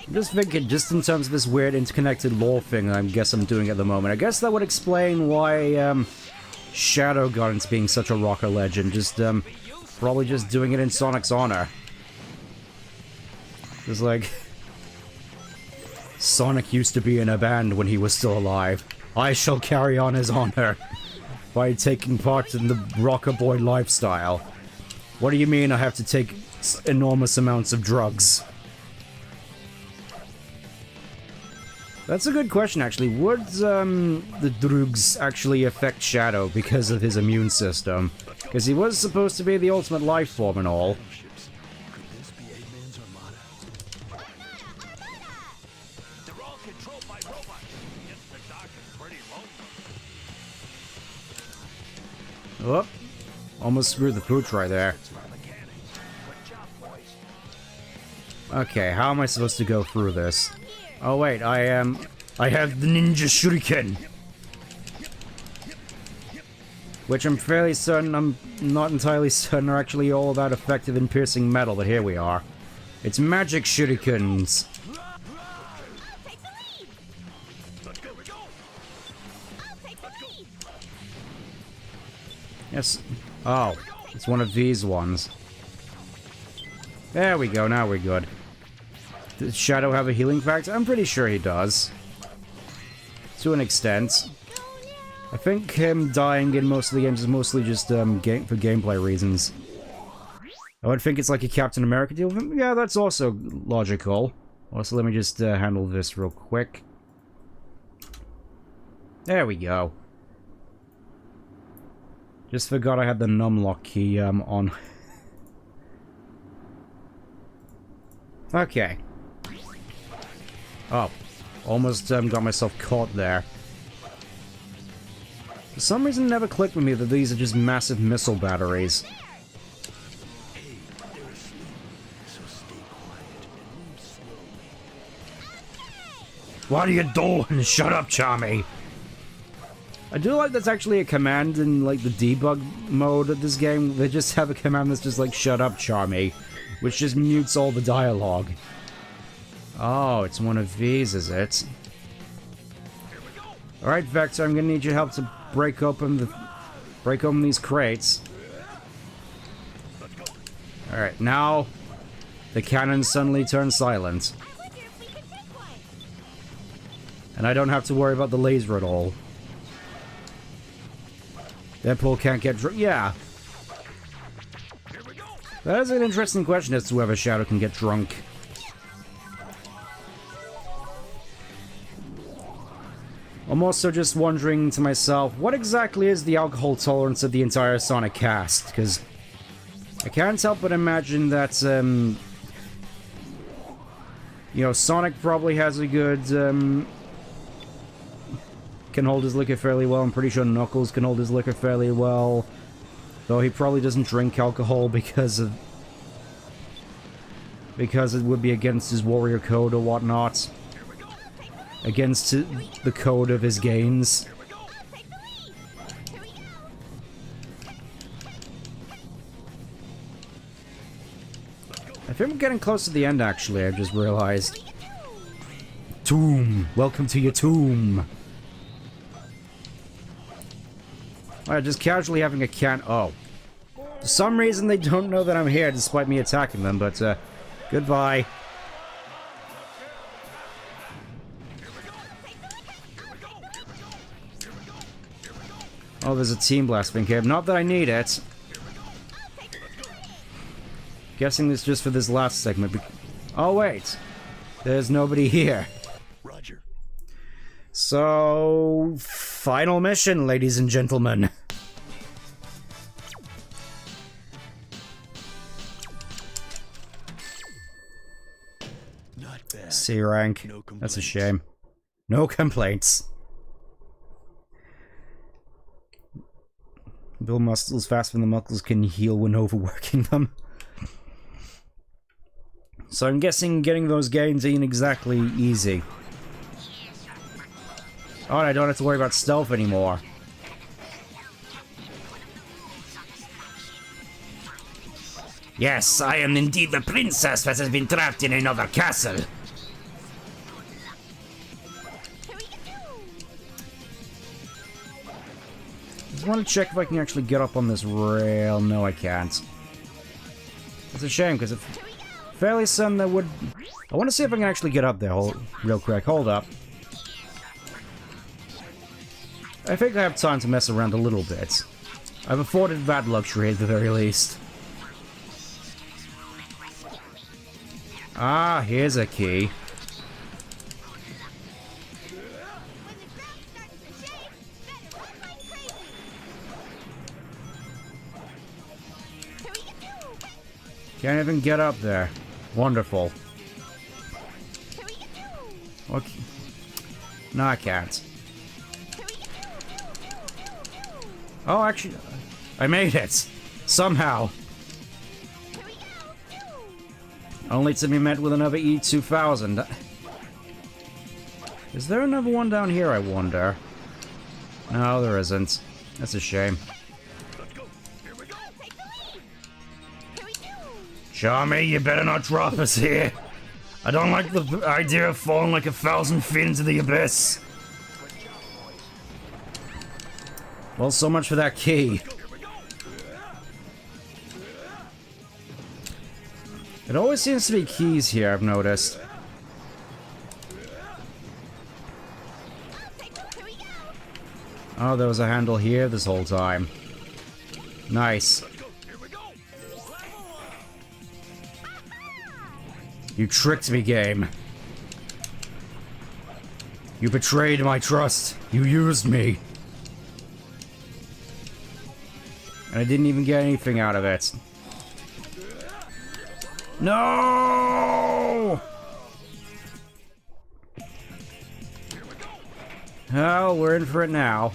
I'm just thinking, just in terms of this weird interconnected lore thing I guess I'm doing at the moment. I guess that would explain why, Shadow got into being such a rocker legend. Just, probably just doing it in Sonic's honor. Just like... Sonic used to be in a band when he was still alive. I shall carry on his honor by taking part in the rocker boy lifestyle. What do you mean I have to take enormous amounts of drugs? That's a good question, actually. Would the drugs actually affect Shadow because of his immune system? Because he was supposed to be the ultimate life form and all. Could this be Eggman's armada? They're all controlled by robots. Guess the dock is pretty lonely. Oh, almost screwed the pooch right there. Okay, how am I supposed to go through this? Oh wait, I have the ninja shuriken. Which I'm fairly certain, I'm not entirely certain are actually all that effective in piercing metal, but here we are. It's magic shurikens. I'll take the lead. Let's go, we go. I'll take the lead. Yes. Oh, it's one of these ones. There we go, now we're good. Does Shadow have a healing factor? I'm pretty sure he does. To an extent. I think him dying in most of the games is mostly just for gameplay reasons. I would think it's like a Captain America deal. Yeah, that's also logical. Also, let me just handle this real quick. There we go. Just forgot I had the numlock key on. Okay. Oh. Almost got myself caught there. For some reason it never clicked with me that these are just massive missile batteries. Hey, they're asleep, so stay quiet and move slowly. What are you doing? Shut up, Charmy! I do like that's actually a command in, like, the debug mode of this game. They just have a command that's just like, shut up, Charmy, which just mutes all the dialogue. Oh, it's one of these, is it? Alright, Vector, I'm gonna need your help to break open these crates. Alright, now the cannon suddenly turns silent. And I don't have to worry about the laser at all. Deadpool can't get drunk. Yeah. That is an interesting question as to whether Shadow can get drunk. I'm also just wondering to myself, what exactly is the alcohol tolerance of the entire Sonic cast? Because I can't help but imagine that, you know, Sonic probably has a good, can hold his liquor fairly well. I'm pretty sure Knuckles can hold his liquor fairly well. Though he probably doesn't drink alcohol because it would be against his warrior code or whatnot. Against the code of his games. I think we're getting close to the end, actually, I've just realized. Tomb! Welcome to your tomb! Alright, just casually having a can- oh. For some reason they don't know that I'm here, despite me attacking them, but, goodbye. Oh, there's a Team Blast thing here. Not that I need it. Guessing this just for this last segment. Oh, wait. There's nobody here. Roger. So, final mission, ladies and gentlemen. Not bad. C rank. No That's a complaints. shame. No complaints. Build muscles faster than the muscles can heal when overworking them. So I'm guessing getting those gains ain't exactly easy. Oh, and I don't have to worry about stealth anymore. Yes, I am indeed the princess that has been trapped in another castle. I just want to check if I can actually get up on this rail. No, I can't. It's a shame, because it's fairly certain that would... I want to see if I can actually get up there real quick. Hold up. I think I have time to mess around a little bit. I've afforded that luxury at the very least. Ah, here's a key. Can't even get up there. Wonderful. Okay. No, I can't. Oh, actually, I made it. Somehow. Only to be met with another E2000. Is there another one down here, I wonder? No, there isn't. That's a shame. Charmy, you better not drop us here. I don't like the idea of falling like 1,000 feet into the abyss. Well, so much for that key. It always seems to be keys here, I've noticed. Oh, there was a handle here this whole time. Nice. You tricked me, game. You betrayed my trust. You used me. And I didn't even get anything out of it. No! Oh, we're in for it now.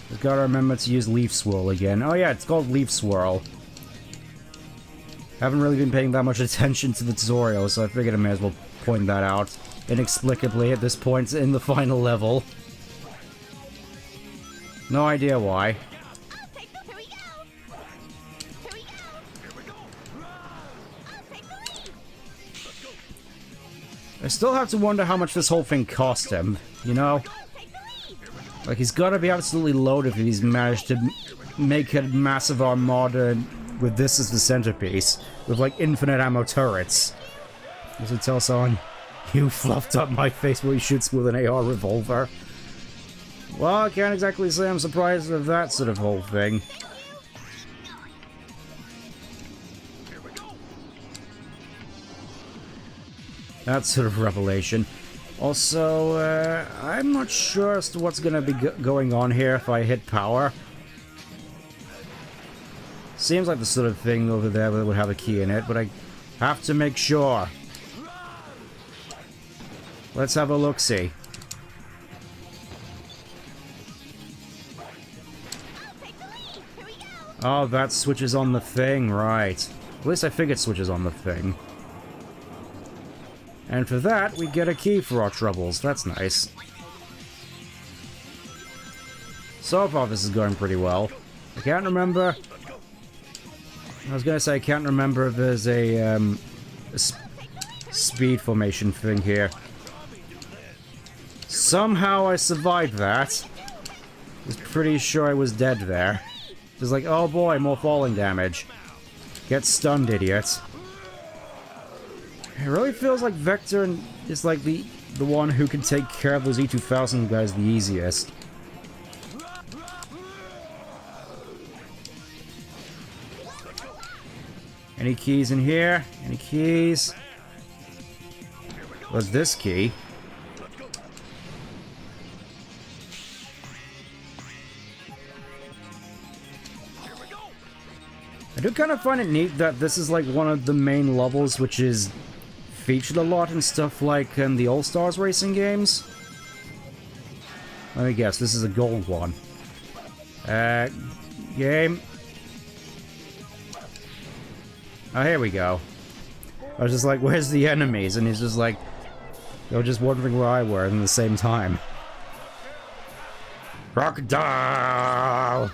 Just gotta remember to use Leaf Swirl again. Oh yeah, it's called Leaf Swirl. Haven't really been paying that much attention to the tutorial, so I figured I may as well point that out inexplicably at this point in the final level. No idea why. Here we go. Here we go. I'll take the lead. I still have to wonder how much this whole thing cost him, you know? I'll take the lead. Like, he's gotta be absolutely loaded if he's managed to make a massive armada with this as the centerpiece, with like infinite ammo turrets. As it tells someone, you fluffed up my face while he shoots with an AR revolver. Well, I can't exactly say I'm surprised with that sort of whole thing. That sort of revelation. Also, I'm not sure as to what's gonna be going on here if I hit power. Seems like the sort of thing over there that would have a key in it, but I have to make sure. Let's have a look-see. Oh, that switches on the thing, right. At least I figured switches on the thing. And for that, we get a key for our troubles. That's nice. So far, this is going pretty well. I can't remember... I was gonna say, I can't remember if there's a speed formation thing here. Somehow I survived that. I was pretty sure I was dead there. Just like, oh boy, more falling damage. Get stunned, idiot. It really feels like Vector is like the one who can take care of those E2000 guys the easiest. Any keys in here? Any keys? What's this key? I do kind of find it neat that this is like one of the main levels which is featured a lot in stuff like the All-Stars racing games. Let me guess, this is a gold one. Game. Oh, here we go. I was just like, where's the enemies? And he's just like, they were just wondering where I were at the same time. Crocodile!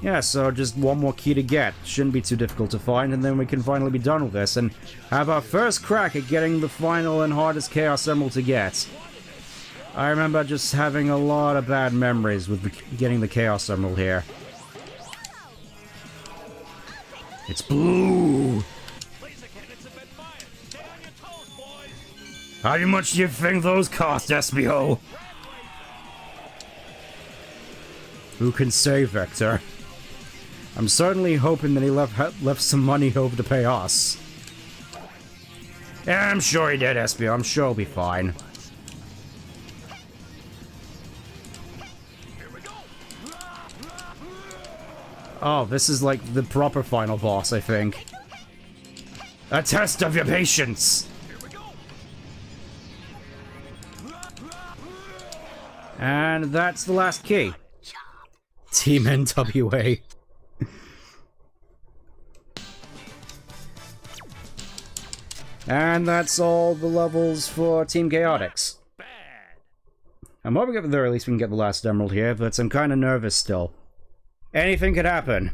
Yeah, so just one more key to get. Shouldn't be too difficult to find, and then we can finally be done with this and have our first crack at getting the final and hardest Chaos Emerald to get. I remember just having a lot of bad memories with getting the Chaos Emerald here. It's blue! How much do you think those cost, SBO? Who can say, Vector? I'm certainly hoping that he left some money over to pay us. Yeah, I'm sure he did, SBO. I'm sure he'll be fine. Oh, this is like the proper final boss, I think. A test of your patience! And that's the last key. Team NWA. And that's all the levels for Team Chaotix. I'm hoping at the very least we can get the last emerald here, but I'm kind of nervous still. Anything could happen.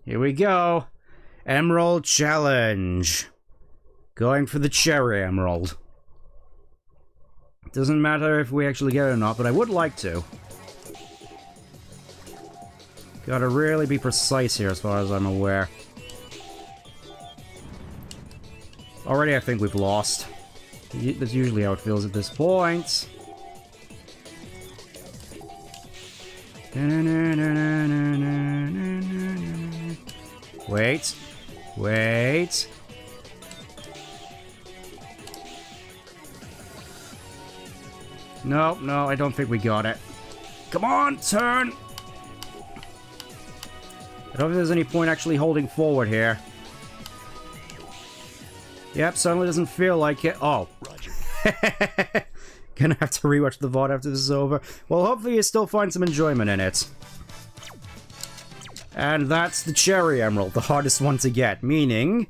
Here we go. Emerald Challenge. Going for the Cherry Emerald. Doesn't matter if we actually get it or not, but I would like to. Gotta really be precise here as far as I'm aware. Already I think we've lost. That's usually how it feels at this point. Wait. Wait. No, no, I don't think we got it. Come on, turn! I don't think there's any point actually holding forward here. Yep, certainly doesn't feel like it. Oh. Gonna have to rewatch the VOD after this is over. Well, hopefully you still find some enjoyment in it. And that's the Cherry Emerald, the hardest one to get. Meaning,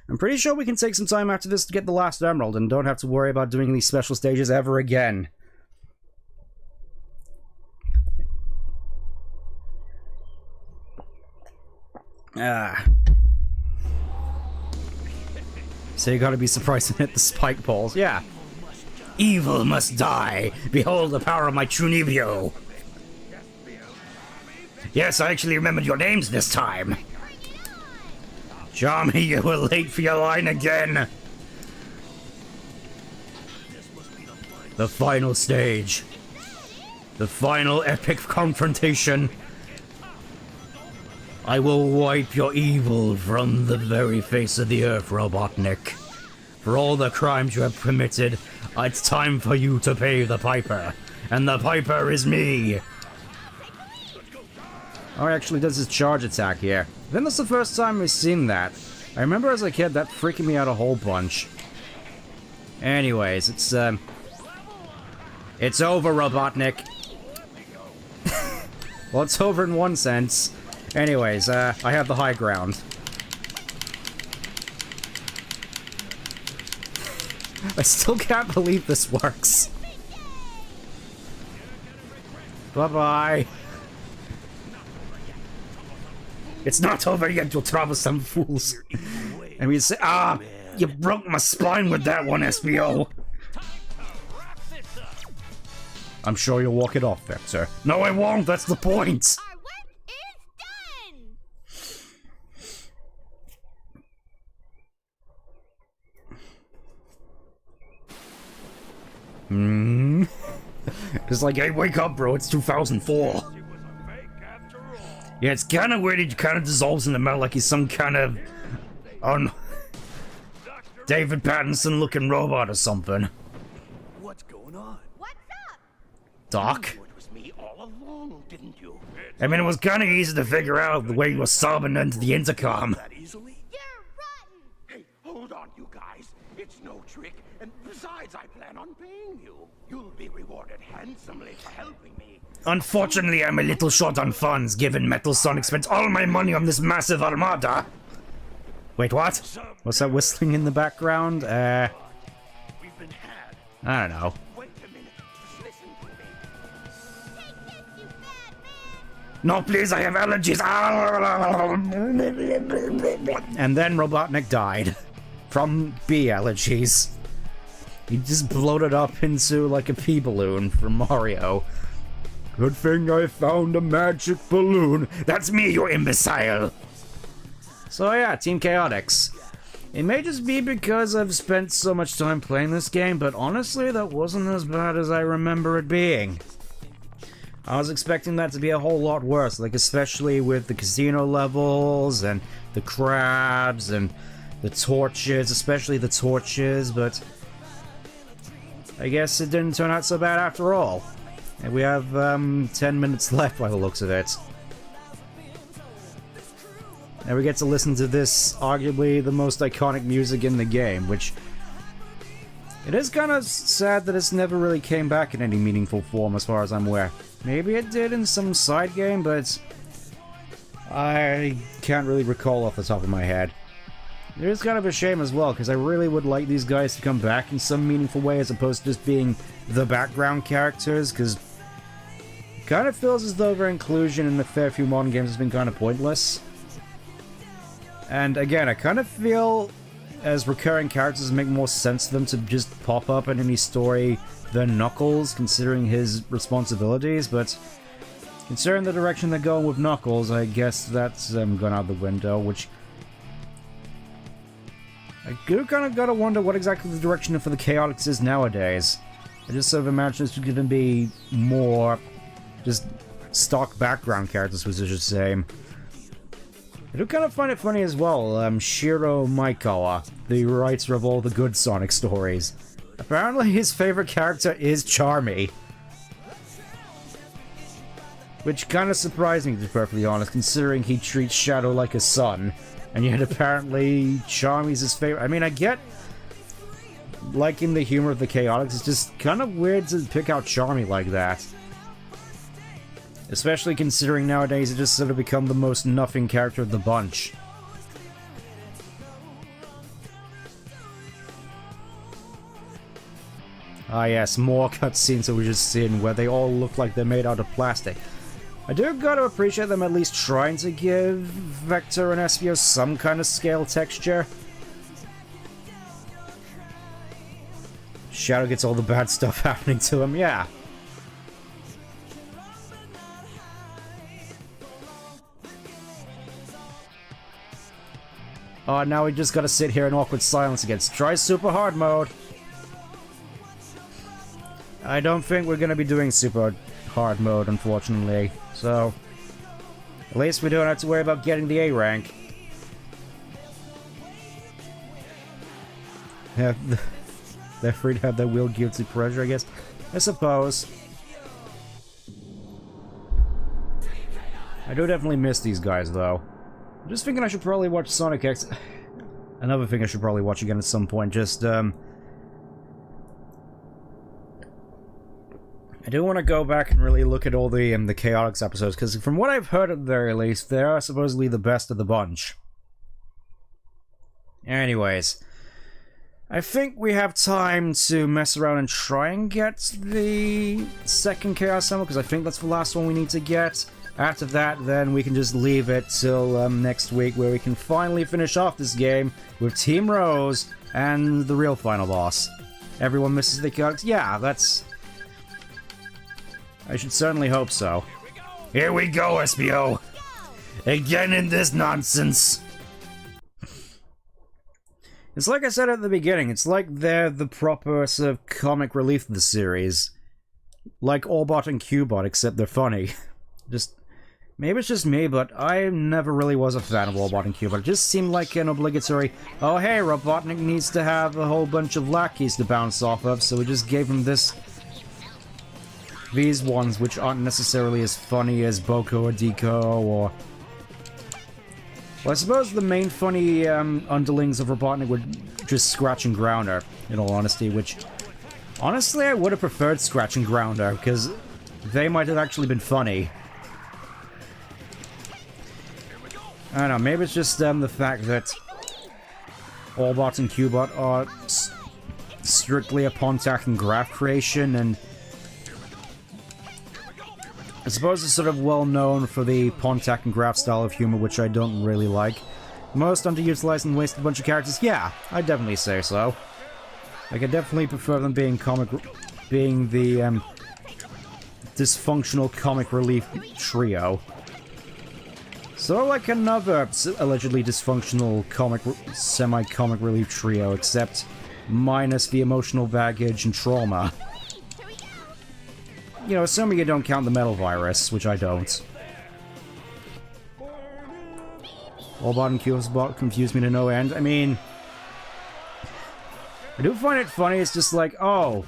I'm pretty sure we can take some time after this to get the last Emerald and don't have to worry about doing these special stages ever again. So you gotta be surprised to hit the spike balls. Yeah. Evil must die. Behold the power of my Trunibio. Yes, I actually remembered your names this time. Charmy, you were late for your line again. The final stage. The final epic confrontation. I will wipe your evil from the very face of the earth, Robotnik. For all the crimes you have committed, it's time for you to pay the piper. And the piper is me. Oh, he actually does his charge attack here. I think that's the first time we've seen that. I remember as a kid that freaking me out a whole bunch. Anyways, it's over, Robotnik. Well, it's over in one sense. Anyways, I have the high ground. I still can't believe this works. Bye-bye. It's not over yet, you troublesome fools. And we say, ah, you broke my spine with that one, SBO. I'm sure you'll walk it off, Vector. No, I won't, that's the point. Our work is done! It's like, hey, wake up, bro, it's 2004. Yeah, it's kind of weird. He kind of dissolves in the metal like he's some kind of David Pattinson-looking robot or something. What's going on? What's up? Doc? It was me all along, didn't you? I mean, it was kind of easy to figure out the way you were sobbing into the intercom. That easily? You're rotten! Hey, hold on, you guys. It's no trick, and besides, I plan on paying you. You'll be rewarded handsomely for helping me. Unfortunately, I'm a little short on funds, given Metal Sonic spent all my money on this massive armada. Wait, what? What's that whistling in the background? We've been had. I don't know. Wait a minute. Just listen to me. Take this, you bad man! No, please, I have allergies. And then Robotnik died. From bee allergies. He just bloated up into like a pea balloon from Mario. Good thing I found a magic balloon. That's me, you imbecile! So yeah, Team Chaotix. It may just be because I've spent so much time playing this game, but honestly, that wasn't as bad as I remember it being. I was expecting that to be a whole lot worse, like especially with the casino levels, and the crabs, and the torches, especially the torches, but I guess it didn't turn out so bad after all. And we have 10 minutes left by the looks of it. And we get to listen to this, arguably the most iconic music in the game, which... It is kind of sad that it's never really came back in any meaningful form as far as I'm aware. Maybe it did in some side game, but... I can't really recall off the top of my head. It is kind of a shame as well, because I really would like these guys to come back in some meaningful way as opposed to just being the background characters, because... It kind of feels as though their inclusion in a fair few modern games has been kind of pointless. And again, I kind of feel as recurring characters make more sense to them to just pop up in any story than Knuckles, considering his responsibilities, but considering the direction they're going with Knuckles, I guess that's gone out the window, which I do kind of gotta wonder what exactly the direction for the Chaotix is nowadays. I just sort of imagine it's going to be more just stock background characters, which is the same. I do kind of find it funny as well, Shiro Maikawa, the writer of all the good Sonic stories. Apparently his favorite character is Charmy. Which kind of surprised me, to be perfectly honest, considering he treats Shadow like a son. And yet apparently Charmy's his favorite. I mean, I get liking the humor of the Chaotix. It's just kind of weird to pick out Charmy like that. Especially considering nowadays it just sort of become the most nothing character of the bunch. Ah yes, more cutscenes that we just seen where they all look like they're made out of plastic. I do gotta appreciate them at least trying to give Vector and Espio some kind of scale texture. Shadow gets all the bad stuff happening to him, yeah. Oh, now we just gotta sit here in awkward silence again. Try super hard mode. I don't think we're gonna be doing super hard mode, unfortunately. So, at least we don't have to worry about getting the A rank. They're free to have their will guilty pleasure, I guess. I suppose. I do definitely miss these guys, though. I'm just thinking I should probably watch Sonic X. Another thing I should probably watch again at some point. Just, I do want to go back and really look at all the Chaotix episodes, because from what I've heard at the very least, they are supposedly the best of the bunch. Anyways, I think we have time to mess around and try and get the second Chaos Emerald, because I think that's the last one we need to get. After that, then we can just leave it till next week, where we can finally finish off this game with Team Rose and the real final boss. Everyone misses the Chaotix? Yeah, that's... I should certainly hope so. Here we go, SBO! Again in this nonsense! It's like I said at the beginning, it's like they're the proper sort of comic relief of the series. Like Orbot and Cubot, except they're funny. Just... maybe it's just me, but I never really was a fan of Orbot and Cubot. It just seemed like an obligatory, oh hey, Robotnik needs to have a whole bunch of lackeys to bounce off of, so we just gave him these ones, which aren't necessarily as funny as Boko or Deco, or... well, I suppose the main funny underlings of Robotnik were just Scratch and Grounder, in all honesty, which... honestly, I would have preferred Scratch and Grounder, because they might have actually been funny. I don't know, maybe it's just the fact that Orbot and Cubot are strictly a Pontac and Graph creation, and I suppose it's sort of well known for the Pontac and Graph style of humor, which I don't really like. Most underutilized and wasted bunch of characters? Yeah, I'd definitely say so. Like, I definitely prefer them being being the dysfunctional comic relief trio. So like another allegedly dysfunctional semi-comic relief trio, except minus the emotional baggage and trauma. You know, assuming you don't count the metal virus, which I don't. Orbot and Cubot confuse me to no end. I mean... I do find it funny, it's just like, oh...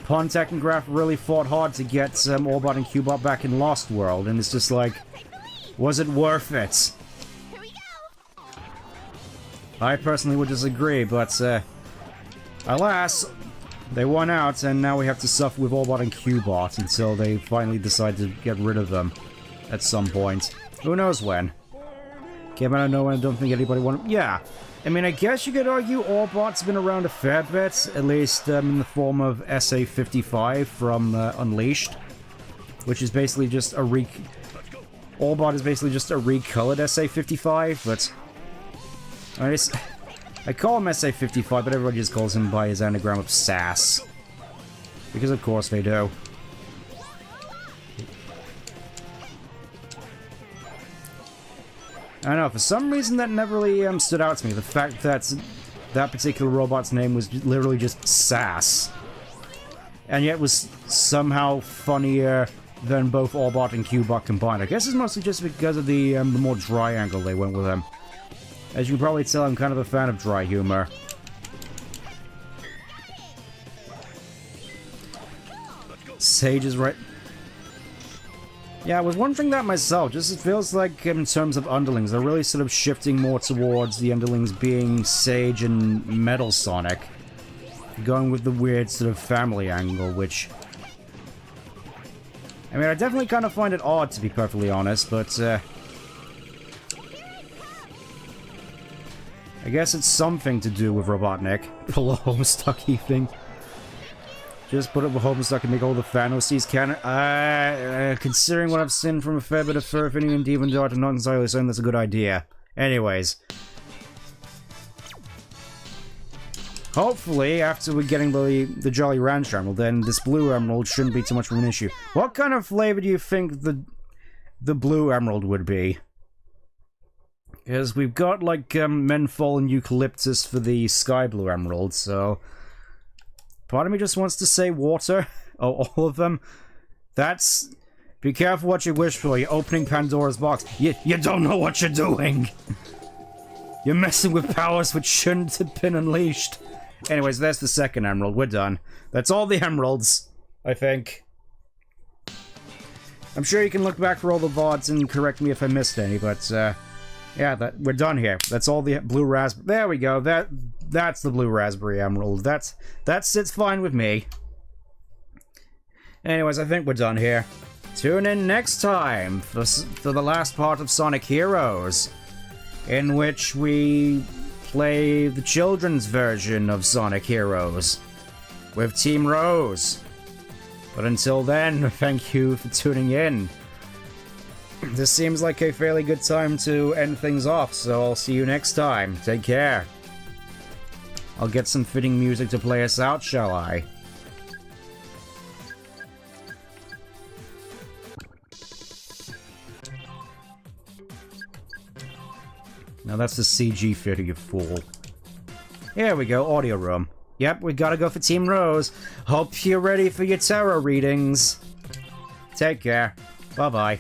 Pontac and Graph really fought hard to get Orbot and Cubot back in Lost World, and it's just like... was it worth it? Here we go. I personally would disagree, but, alas, they won out, and now we have to suffer with Orbot and Cubot until they finally decide to get rid of them at some point. Who knows when? Came out of nowhere, I don't think anybody wanted... yeah. I mean, I guess you could argue Orbot's been around a fair bit, at least in the form of SA-55 from Unleashed, which is basically just a Orbot is basically just a recolored SA-55, but... I call him SA-55, but everybody just calls him by his anagram of Sass. Because of course they do. I don't know, for some reason that never really stood out to me. The fact that that particular robot's name was literally just Sass. And yet was somehow funnier than both Orbot and Cubot combined. I guess it's mostly just because of the more dry angle they went with him. As you can probably tell, I'm kind of a fan of dry humor. Sage is right. Yeah, I was wondering that myself. Just it feels like in terms of underlings, they're really sort of shifting more towards the underlings being Sage and Metal Sonic. Going with the weird sort of family angle, which... I mean, I definitely kind of find it odd, to be perfectly honest, but, I guess it's something to do with Robotnik. Pull a Homestucky thing. Just put up a Homestuck and make all the fantasies canon. Considering what I've seen from a fair bit of Furfinning and Demon Dart, I'm not entirely saying that's a good idea. Anyways. Hopefully, after we're getting the Jolly Rancher Emerald, then this Blue Emerald shouldn't be too much of an issue. What kind of flavor do you think the Blue Emerald would be? Because we've got, like, Menthol and Eucalyptus for the Sky Blue Emerald, so... Part of me just wants to say water. Oh, all of them? That's... Be careful what you wish for. You're opening Pandora's box. You don't know what you're doing! You're messing with powers which shouldn't have been unleashed. Anyways, there's the second emerald. We're done. That's all the emeralds, I think. I'm sure you can look back for all the VODs and correct me if I missed any, but, yeah, we're done here. That's all the blue raspberry. There we go. That's the blue raspberry emerald. That sits fine with me. Anyways, I think we're done here. Tune in next time for the last part of Sonic Heroes, in which we play the children's version of Sonic Heroes with Team Rose. But until then, thank you for tuning in. This seems like a fairly good time to end things off, so I'll see you next time. Take care. I'll get some fitting music to play us out, shall I? Now that's the CG fitting, you fool. Here we go, audio room. Yep, we gotta go for Team Rose. Hope you're ready for your tarot readings. Take care. Bye-bye.